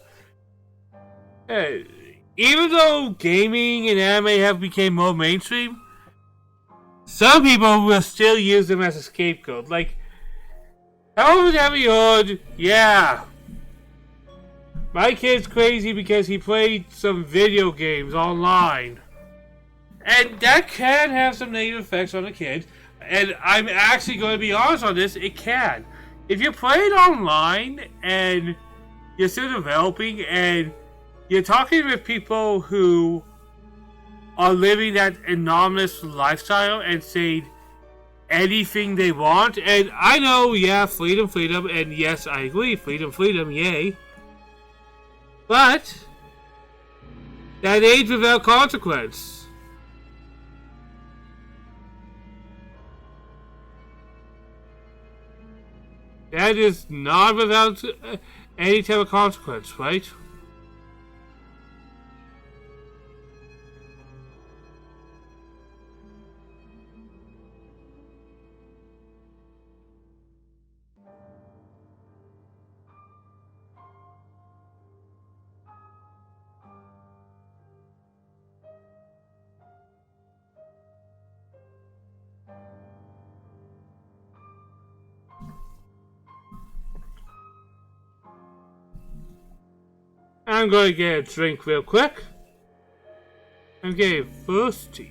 Even though gaming and anime have become more mainstream, some people will still use them as a scapegoat. Like, how often have you heard, yeah, my kid's crazy because he played some video games online. And that can have some negative effects on the kid. And I'm actually going to be honest on this, it can. If you're playing online and you're still developing and you're talking with people who are living that anonymous lifestyle and saying anything they want, and I know, yeah, freedom, and yes, I agree, freedom, yay. But that age without consequence. That is not without any type of consequence, right? I'm going to get a drink real quick. I'm getting thirsty.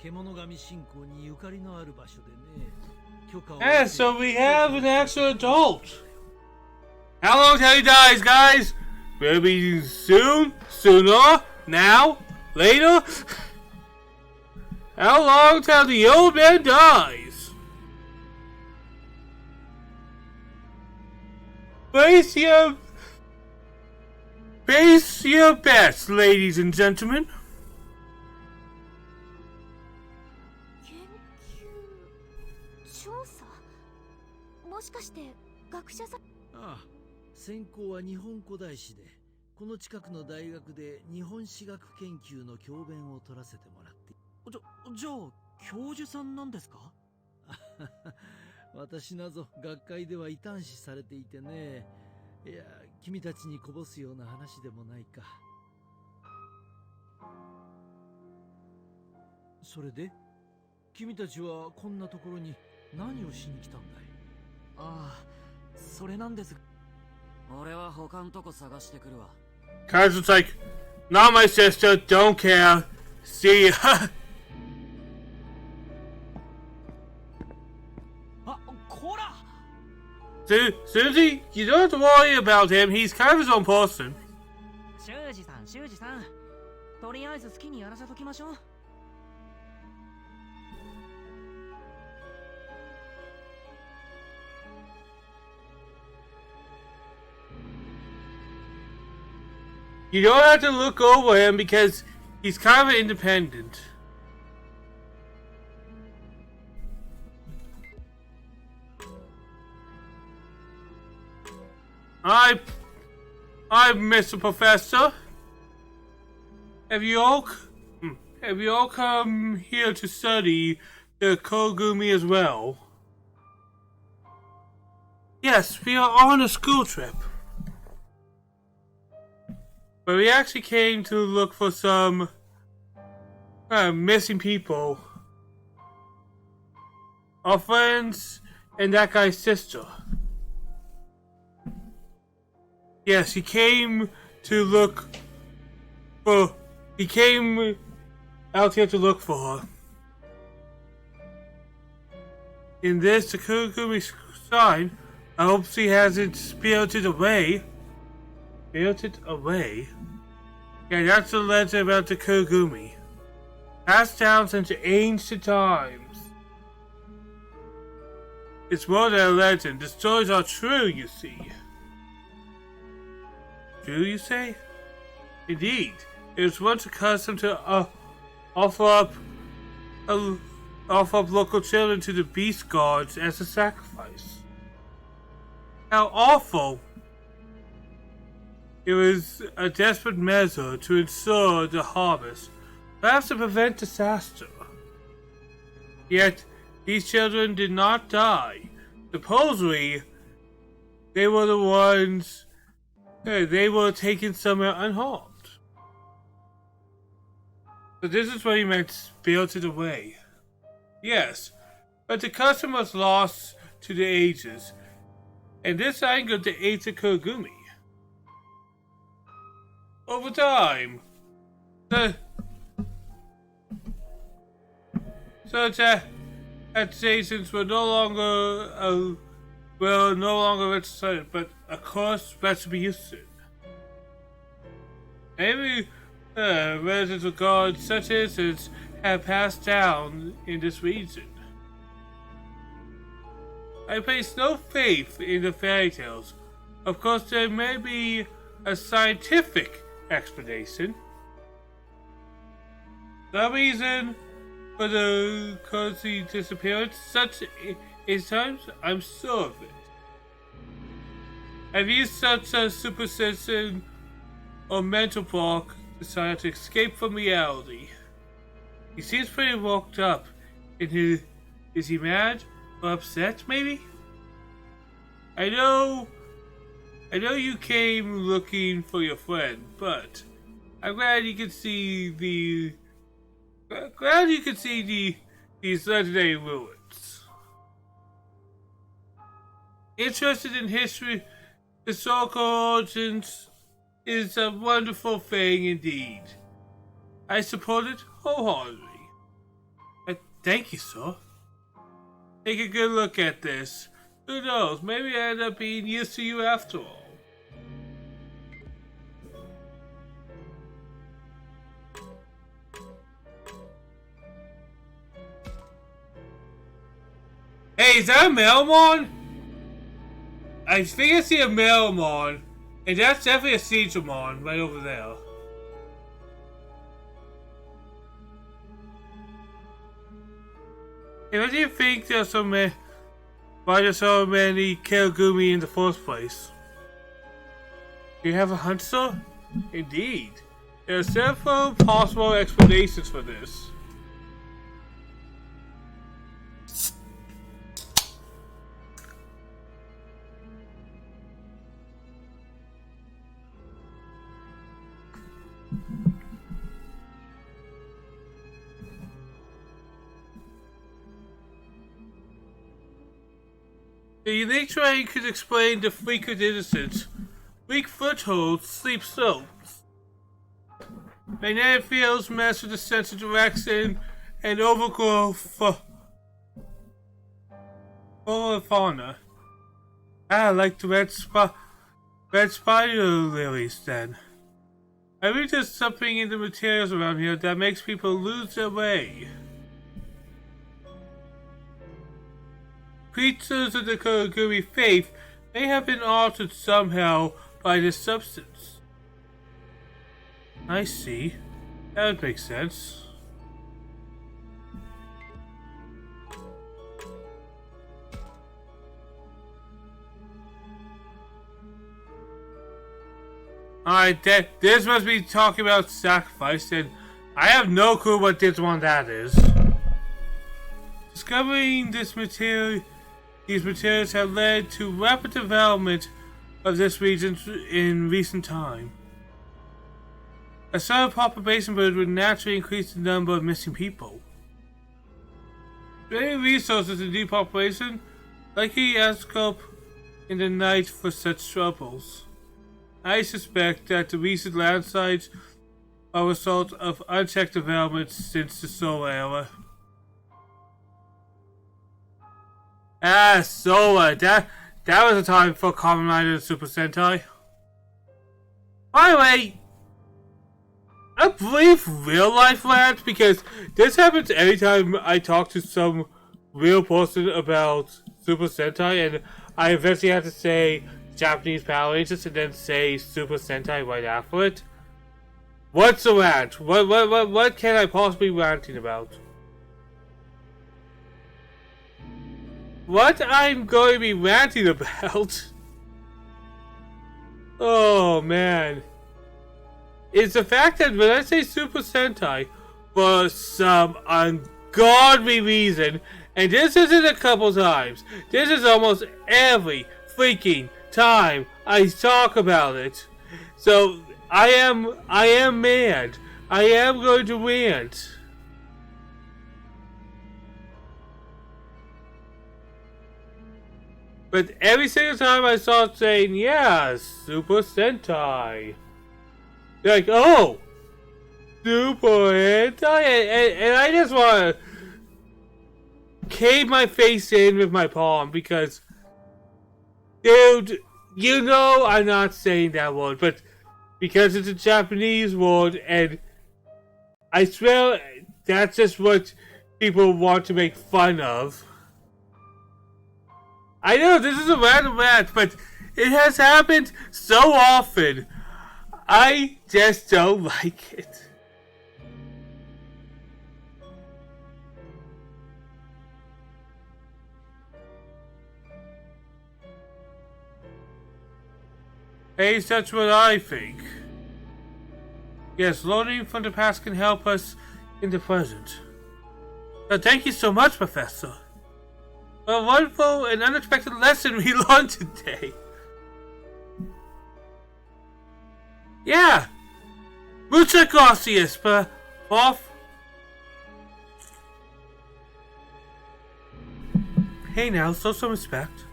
獣神信仰にゆかりのある場所でね、許可を Yeah, so we have an actual adult. How long till he dies, guys? Maybe soon? Sooner? Now? Later? How long till the old man dies? Face your bets, ladies and gentlemen. 研究調査、もしかして学者さん。ああ、専攻は日本古代史で、この近くの大学で日本史学研究の教鞭を取らせてもらって。じゃあ教授さんなんですか？私なぞ学会では異端視されていてね。いや、君たちにこぼすような話でもないか。それで君たちはこんなところに何をしに来たんだい？ああ、それなんです。俺は他んとこ探してくるわ。 Carl's like, not my sister, don't care. See ya. あ、こら！ Susie, you don't have to worry about him. He's kind of his own person. 修二さん。とりあえず好きにやらせときましょう。You don't have to look over him because he's kind of independent. I'm Mr. Professor. Have you all come here to study the Kogumi as well? Yes, we are on a school trip. But we actually came to look for some missing people. Our friends and that guy's sister. Yes, he came out here to look for her. In this, the Kogumi sign, I hope she hasn't spirited away. Spirited away? Yeah, that's the legend about the Kogumi. Passed down since ancient times. It's more than a legend. The stories are true, you see. True, you say? Indeed. It was once a custom to offer up local children to the beast gods as a sacrifice. How awful! It was a desperate measure to ensure the harvest, perhaps to prevent disaster. Yet, these children did not die. Supposedly, they were the ones. They were taken somewhere unharmed. So this is what he meant, spirited away. Yes, but the custom was lost to the ages, and this angered the ancient Kogumi. Over time, such accusations were no longer registered, but a course retribution. Maybe residents of gods such incidents have passed down in this region. I place no faith in the fairy tales. Of course, there may be a scientific explanation. The reason for the cozy disappearance, such is times, I'm sure of it. I've used such a superstition or mental block to try to escape from reality. He seems pretty worked up. Is he mad or upset, maybe? I know you came looking for your friend, but I'm glad you could see these legendary ruins. Interested in historical origins is a wonderful thing indeed. I support it wholeheartedly. Thank you, sir. Take a good look at this. Who knows, maybe I end up being used to you after all. Hey, is that a Melmon? I think I see a Melmon, and that's definitely a Digimon right over there. Hey, what do you think there's so many? Why there's so many Kirigumi in the first place? Do you have a hunch, sir? Indeed. There are several possible explanations for this. The unique terrain could explain the frequent innocence, weak footholds, steep slopes, magnetic fields mess with the sense of direction, and overgrowth for fauna. Like the red spider lilies then. I think there's something in the materials around here that makes people lose their way. Creatures of the Kirigumi faith may have been altered somehow by this substance. I see. That would make sense. Alright, this must be talking about sacrifice, and I have no clue what this one that is. Discovering these materials have led to rapid development of this region in recent time. A sudden population burst would naturally increase the number of missing people. Draining resources and depopulation likely adds scope in the night for such troubles. I suspect that the recent landslides are a result of unchecked developments since the Solar era. Solar. That was a time for Kamen Rider and Super Sentai. By the way, a brief real life rant, because this happens anytime I talk to some real person about Super Sentai, and I eventually have to say Japanese Power Rangers and then say Super Sentai right after it. What's the rant? What can I possibly be ranting about? What I'm going to be ranting about? Oh man. Is the fact that when I say Super Sentai, for some ungodly reason, and this isn't a couple times, this is almost every freaking time I talk about it. So I am mad. I am going to rant. But every single time I start saying, yeah, Super Sentai, they're like, oh, Super Sentai, and I just want to cave my face in with my palm because, dude, you know I'm not saying that word, but because it's a Japanese word, and I swear that's just what people want to make fun of. I know this is a random rant, but it has happened so often. I just don't like it. Hey, that's what I think. Yes, learning from the past can help us in the present. Thank you so much, Professor. A wonderful and unexpected lesson we learned today. Yeah. Muchas gracias, Prof. Hey now, show some respect.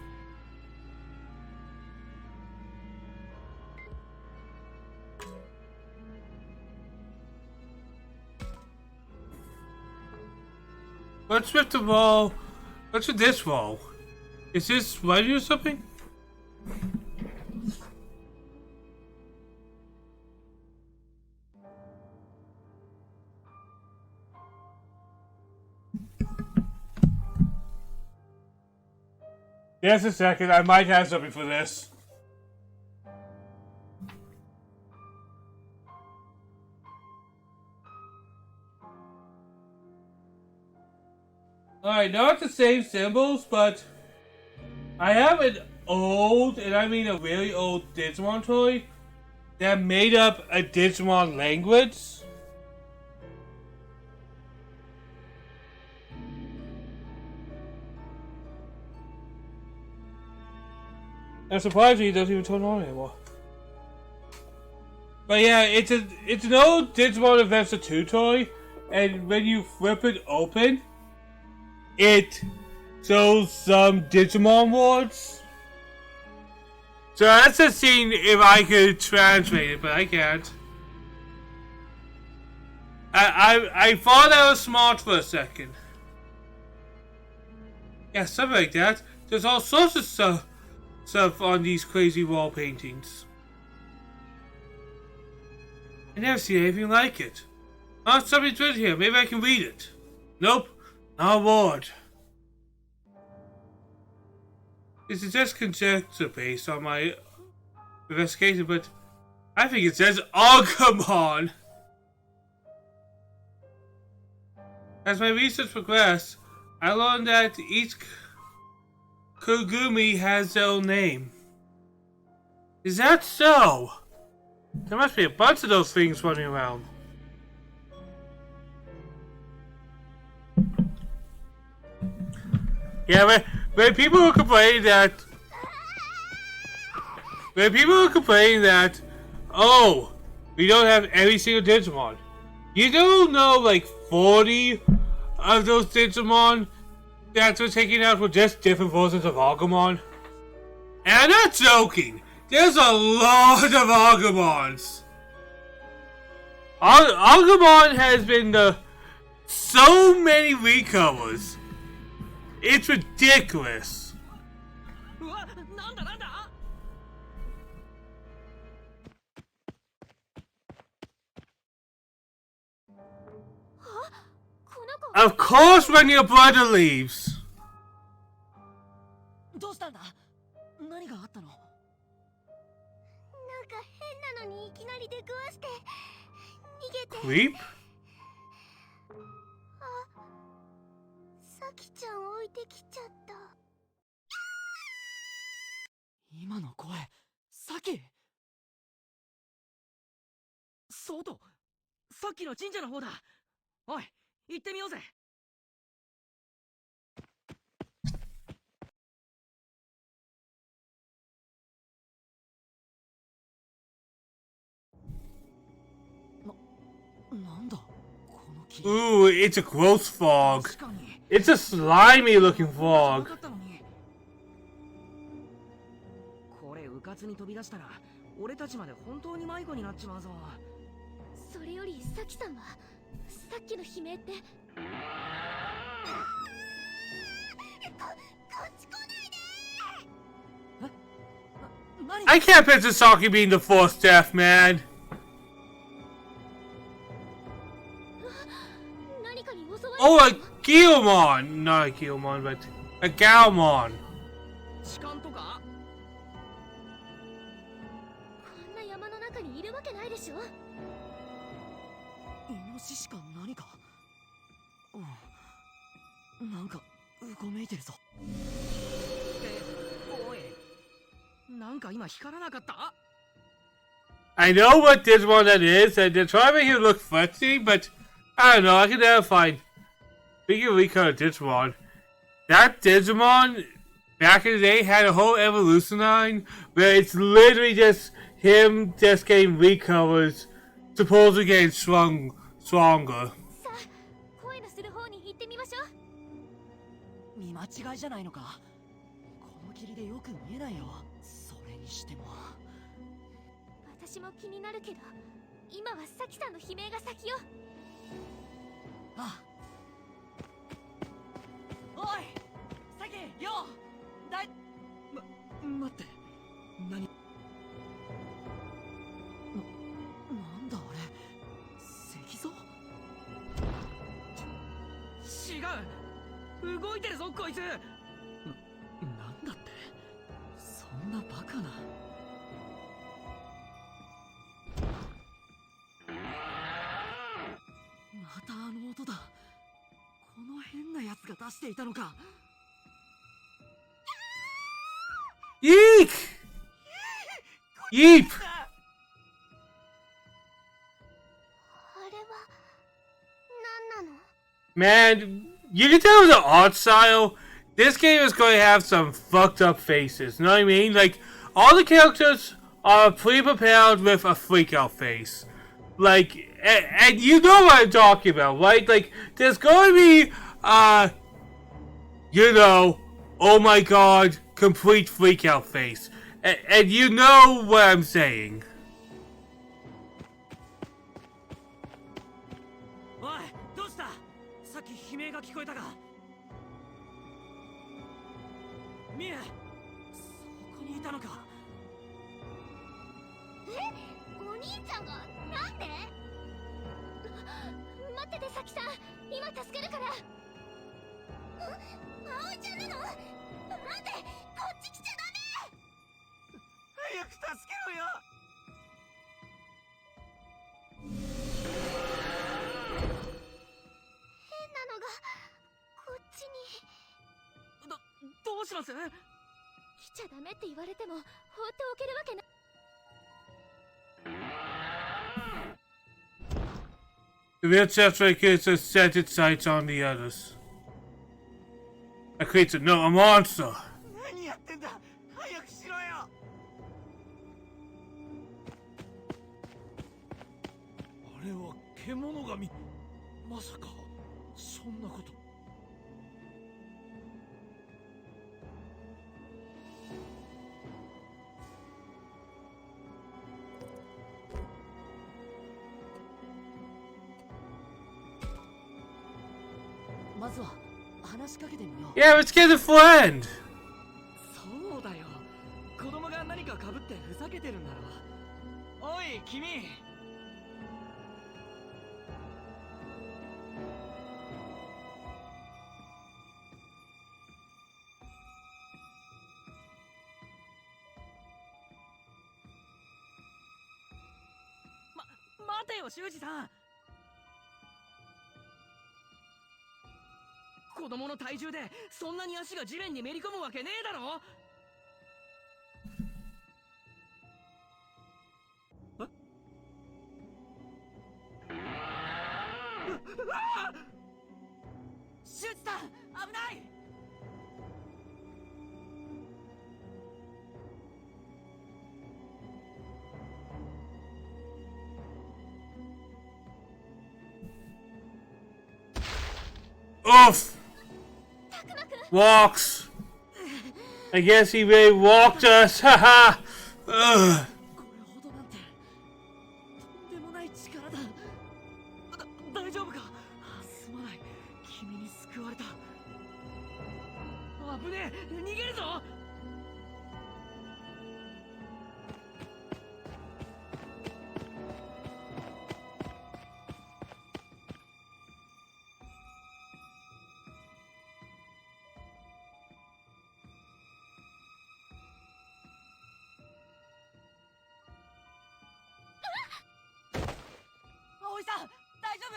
But What's with the wall? What's with this wall? Is this writing or something? Just a second, I might have something for this. Alright, not the same symbols, but I have an old, and I mean a really old Digimon toy that made up a Digimon language. I'm surprised he doesn't even turn on anymore. But yeah, it's an old Digimon Adventure 2 toy, and when you flip it open, it shows some Digimon words. So that's just seeing if I could translate it, but I can't. I thought I was smart for a second. Yeah, something like that. There's all sorts of stuff on these crazy wall paintings. I never seen anything like it. Oh, something's written here. Maybe I can read it. Nope, not a word. This is just conjecture based on my investigation, but I think it says Agumon. As my research progressed, I learned that each Kogumi has their own name. Is that so? There must be a bunch of those things running around. Yeah, when people were complaining that... oh, we don't have every single Digimon. You don't know like 40 of those Digimon that were taken out were just different versions of Agumon? And I'm not joking. There's a lot of Agumons. Agumon has been so many recovers. It's ridiculous. Of course when your brother leaves. どうしたんだ？何があったの？なんか変なのにいきなり出くわして逃げて。 Creep? あ、さきちゃん置いてきちゃった。今の声、さき。そうと、さっきの神社の方だ。おい、行ってみようぜ。なんだこの霧。 Ooh, it's a gross fog. It's a slimy looking fog. これうかつに飛び出したら俺たちまで本当に迷子になっちまうぞ。それよりさきさんはさっきの悲鳴って。こっち来ないで。え？何？ I can't picture Saki being the fourth death man. 何かに襲われた。 Oh, a Guilmon! Not a Guilmon, but a Galmon. 痴漢とか？こんな山の中にいるわけないでしょ。イノシシか何か。なんかうごめいてるぞ。おい、なんか今光らなかった？ I know what Digimon that is, and they're trying to make it look fancy, but I don't know, I can never find. Speaking of Recon Digimon, that Digimon back in the day had a whole evolution line where it's literally just him just getting recovers, supposedly getting stronger. さあ、声のする方に行ってみましょう。見間違いじゃないのか。この霧でよく見えないよ。それにしても。私も気になるけど、今はさきさんの悲鳴が先よ。ああ。いよだい待って。何？なんだあれ。石像？違う、動いてるぞこいつ。なんだって。そんなバカな。またあの音だ。この変なやつが出していたのか。Yeek! Yeep! あれは何なの？ Man, you can tell the art style. This game is going to have some fucked up faces. You know what I mean? Like, all the characters are pre-prepared with a freak out face. Like, and you know what I'm talking about, right? Like, there's going to be, you know, oh my god, complete freak out face. And you know what I'm saying. おい、どうした？さっき悲鳴が聞こえたが。ミエ、そこにいたのか。お兄ちゃんがなんで？待っててサキさん、今助けるから。葵ちゃんなの？待って、こっち来ちゃダメ。早く助けろよ。変なのがこっちに。どうします？来ちゃダメって言われても放っておけるわけない。The real Chef's kids has set its sights on the others. That creates a monster. 何やってんだ。早くしろよ。あれは獣神。まさかそんなこと。まずは話しかけてみよう。 Yeah, let's get a friend. そうだよ、子供が何か被ってふざけてるんだろ。おい君。待てよ修二さん。子供の体重でそんなに足が地面にめり込むわけねえだろ。修二さん危ない。Oof! Walks. I guess he really walked us. Haha. Ugh. これほどなんてとんでもない力だ。大丈夫か？すまない、君に救われた。危ねえ、逃げるぞ。葵さん大丈夫？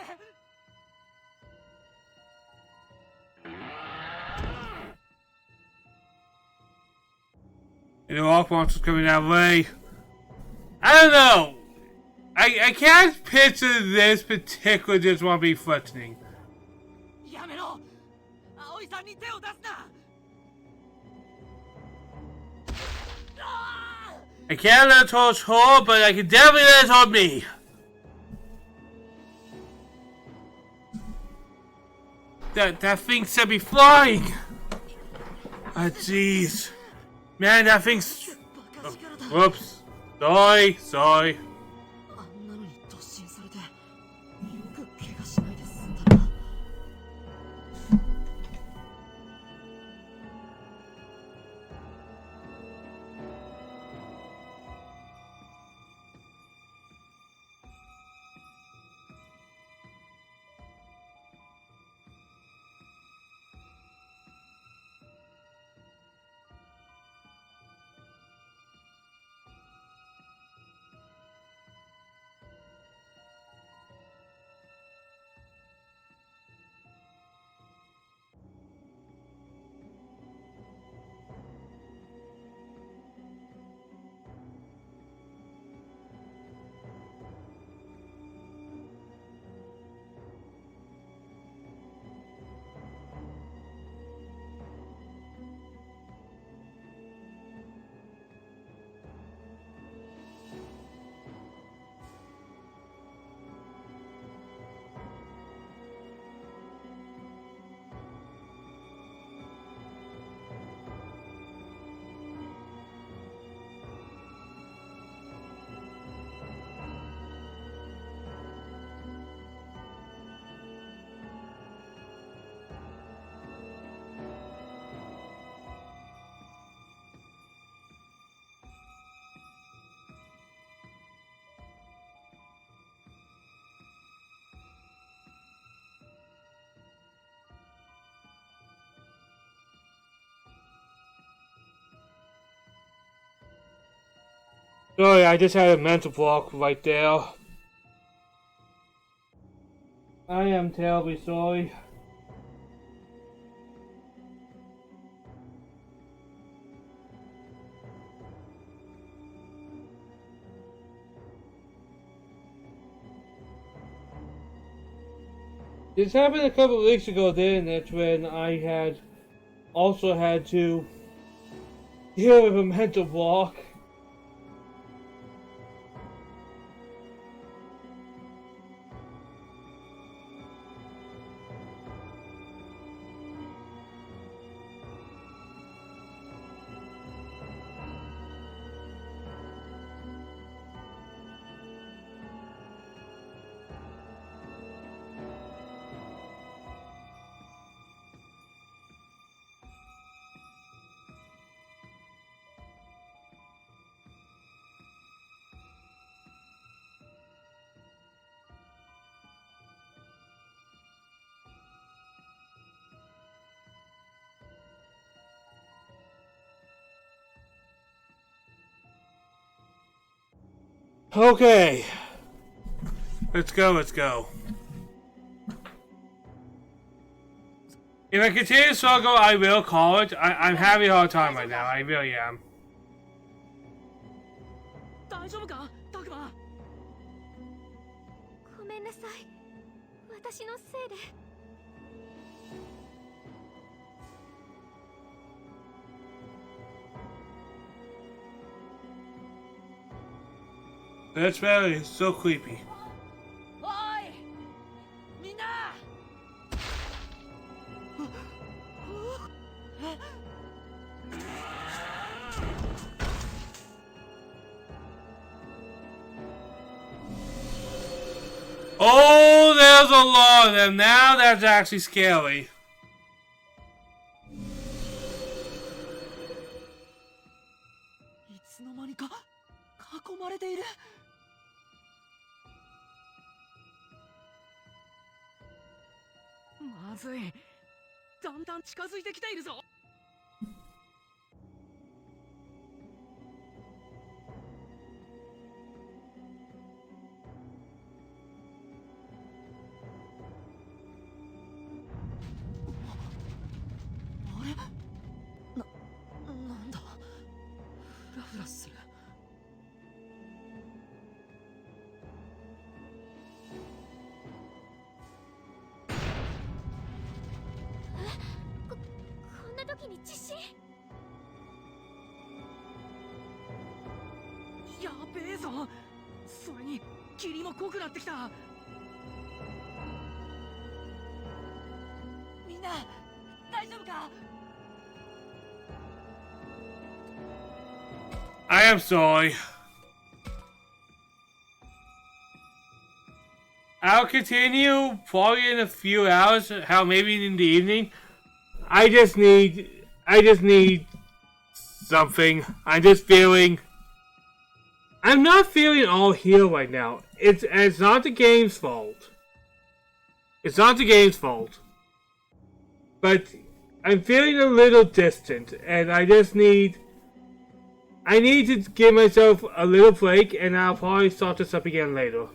And the rock monster's coming that way. I don't know. I can't picture this particular just want to be threatening. やめろ。葵さんに手を出すな。I can't let it touch her, but I can definitely let it touch me. That thing said be flying. Ah, jeez. Man, that thing's... Oh, whoops. Sorry. あんなのに突進されてよく怪我しないで済んだな。Sorry, I just had a mental block right there. I am terribly sorry. This happened a couple of weeks ago, didn't it? When I had also had to deal with a mental block. Okay. Let's go. If I continue to struggle, I will call it. I'm having a hard time right now. I really am. 大丈夫かタクマ。ごめんなさい。私のせいで。That's really so creepy. おいみんな。 Oh, there's a lot of them. Now that's actually scary. いつの間にか囲まれている。まずい。だんだん近づいてきているぞ。 なんだフラフラする。こんな時に地震。やべえぞ。それに霧も濃くなってきた。みんな大丈夫か。 I am sorry. I'll continue probably in a few hours. How maybe in the evening. I just need something. I'm just feeling. I'm not feeling all healed right now. It's not the game's fault. It's not the game's fault. But I'm feeling a little distant, and I need to give myself a little break, and I'll probably start this up again later.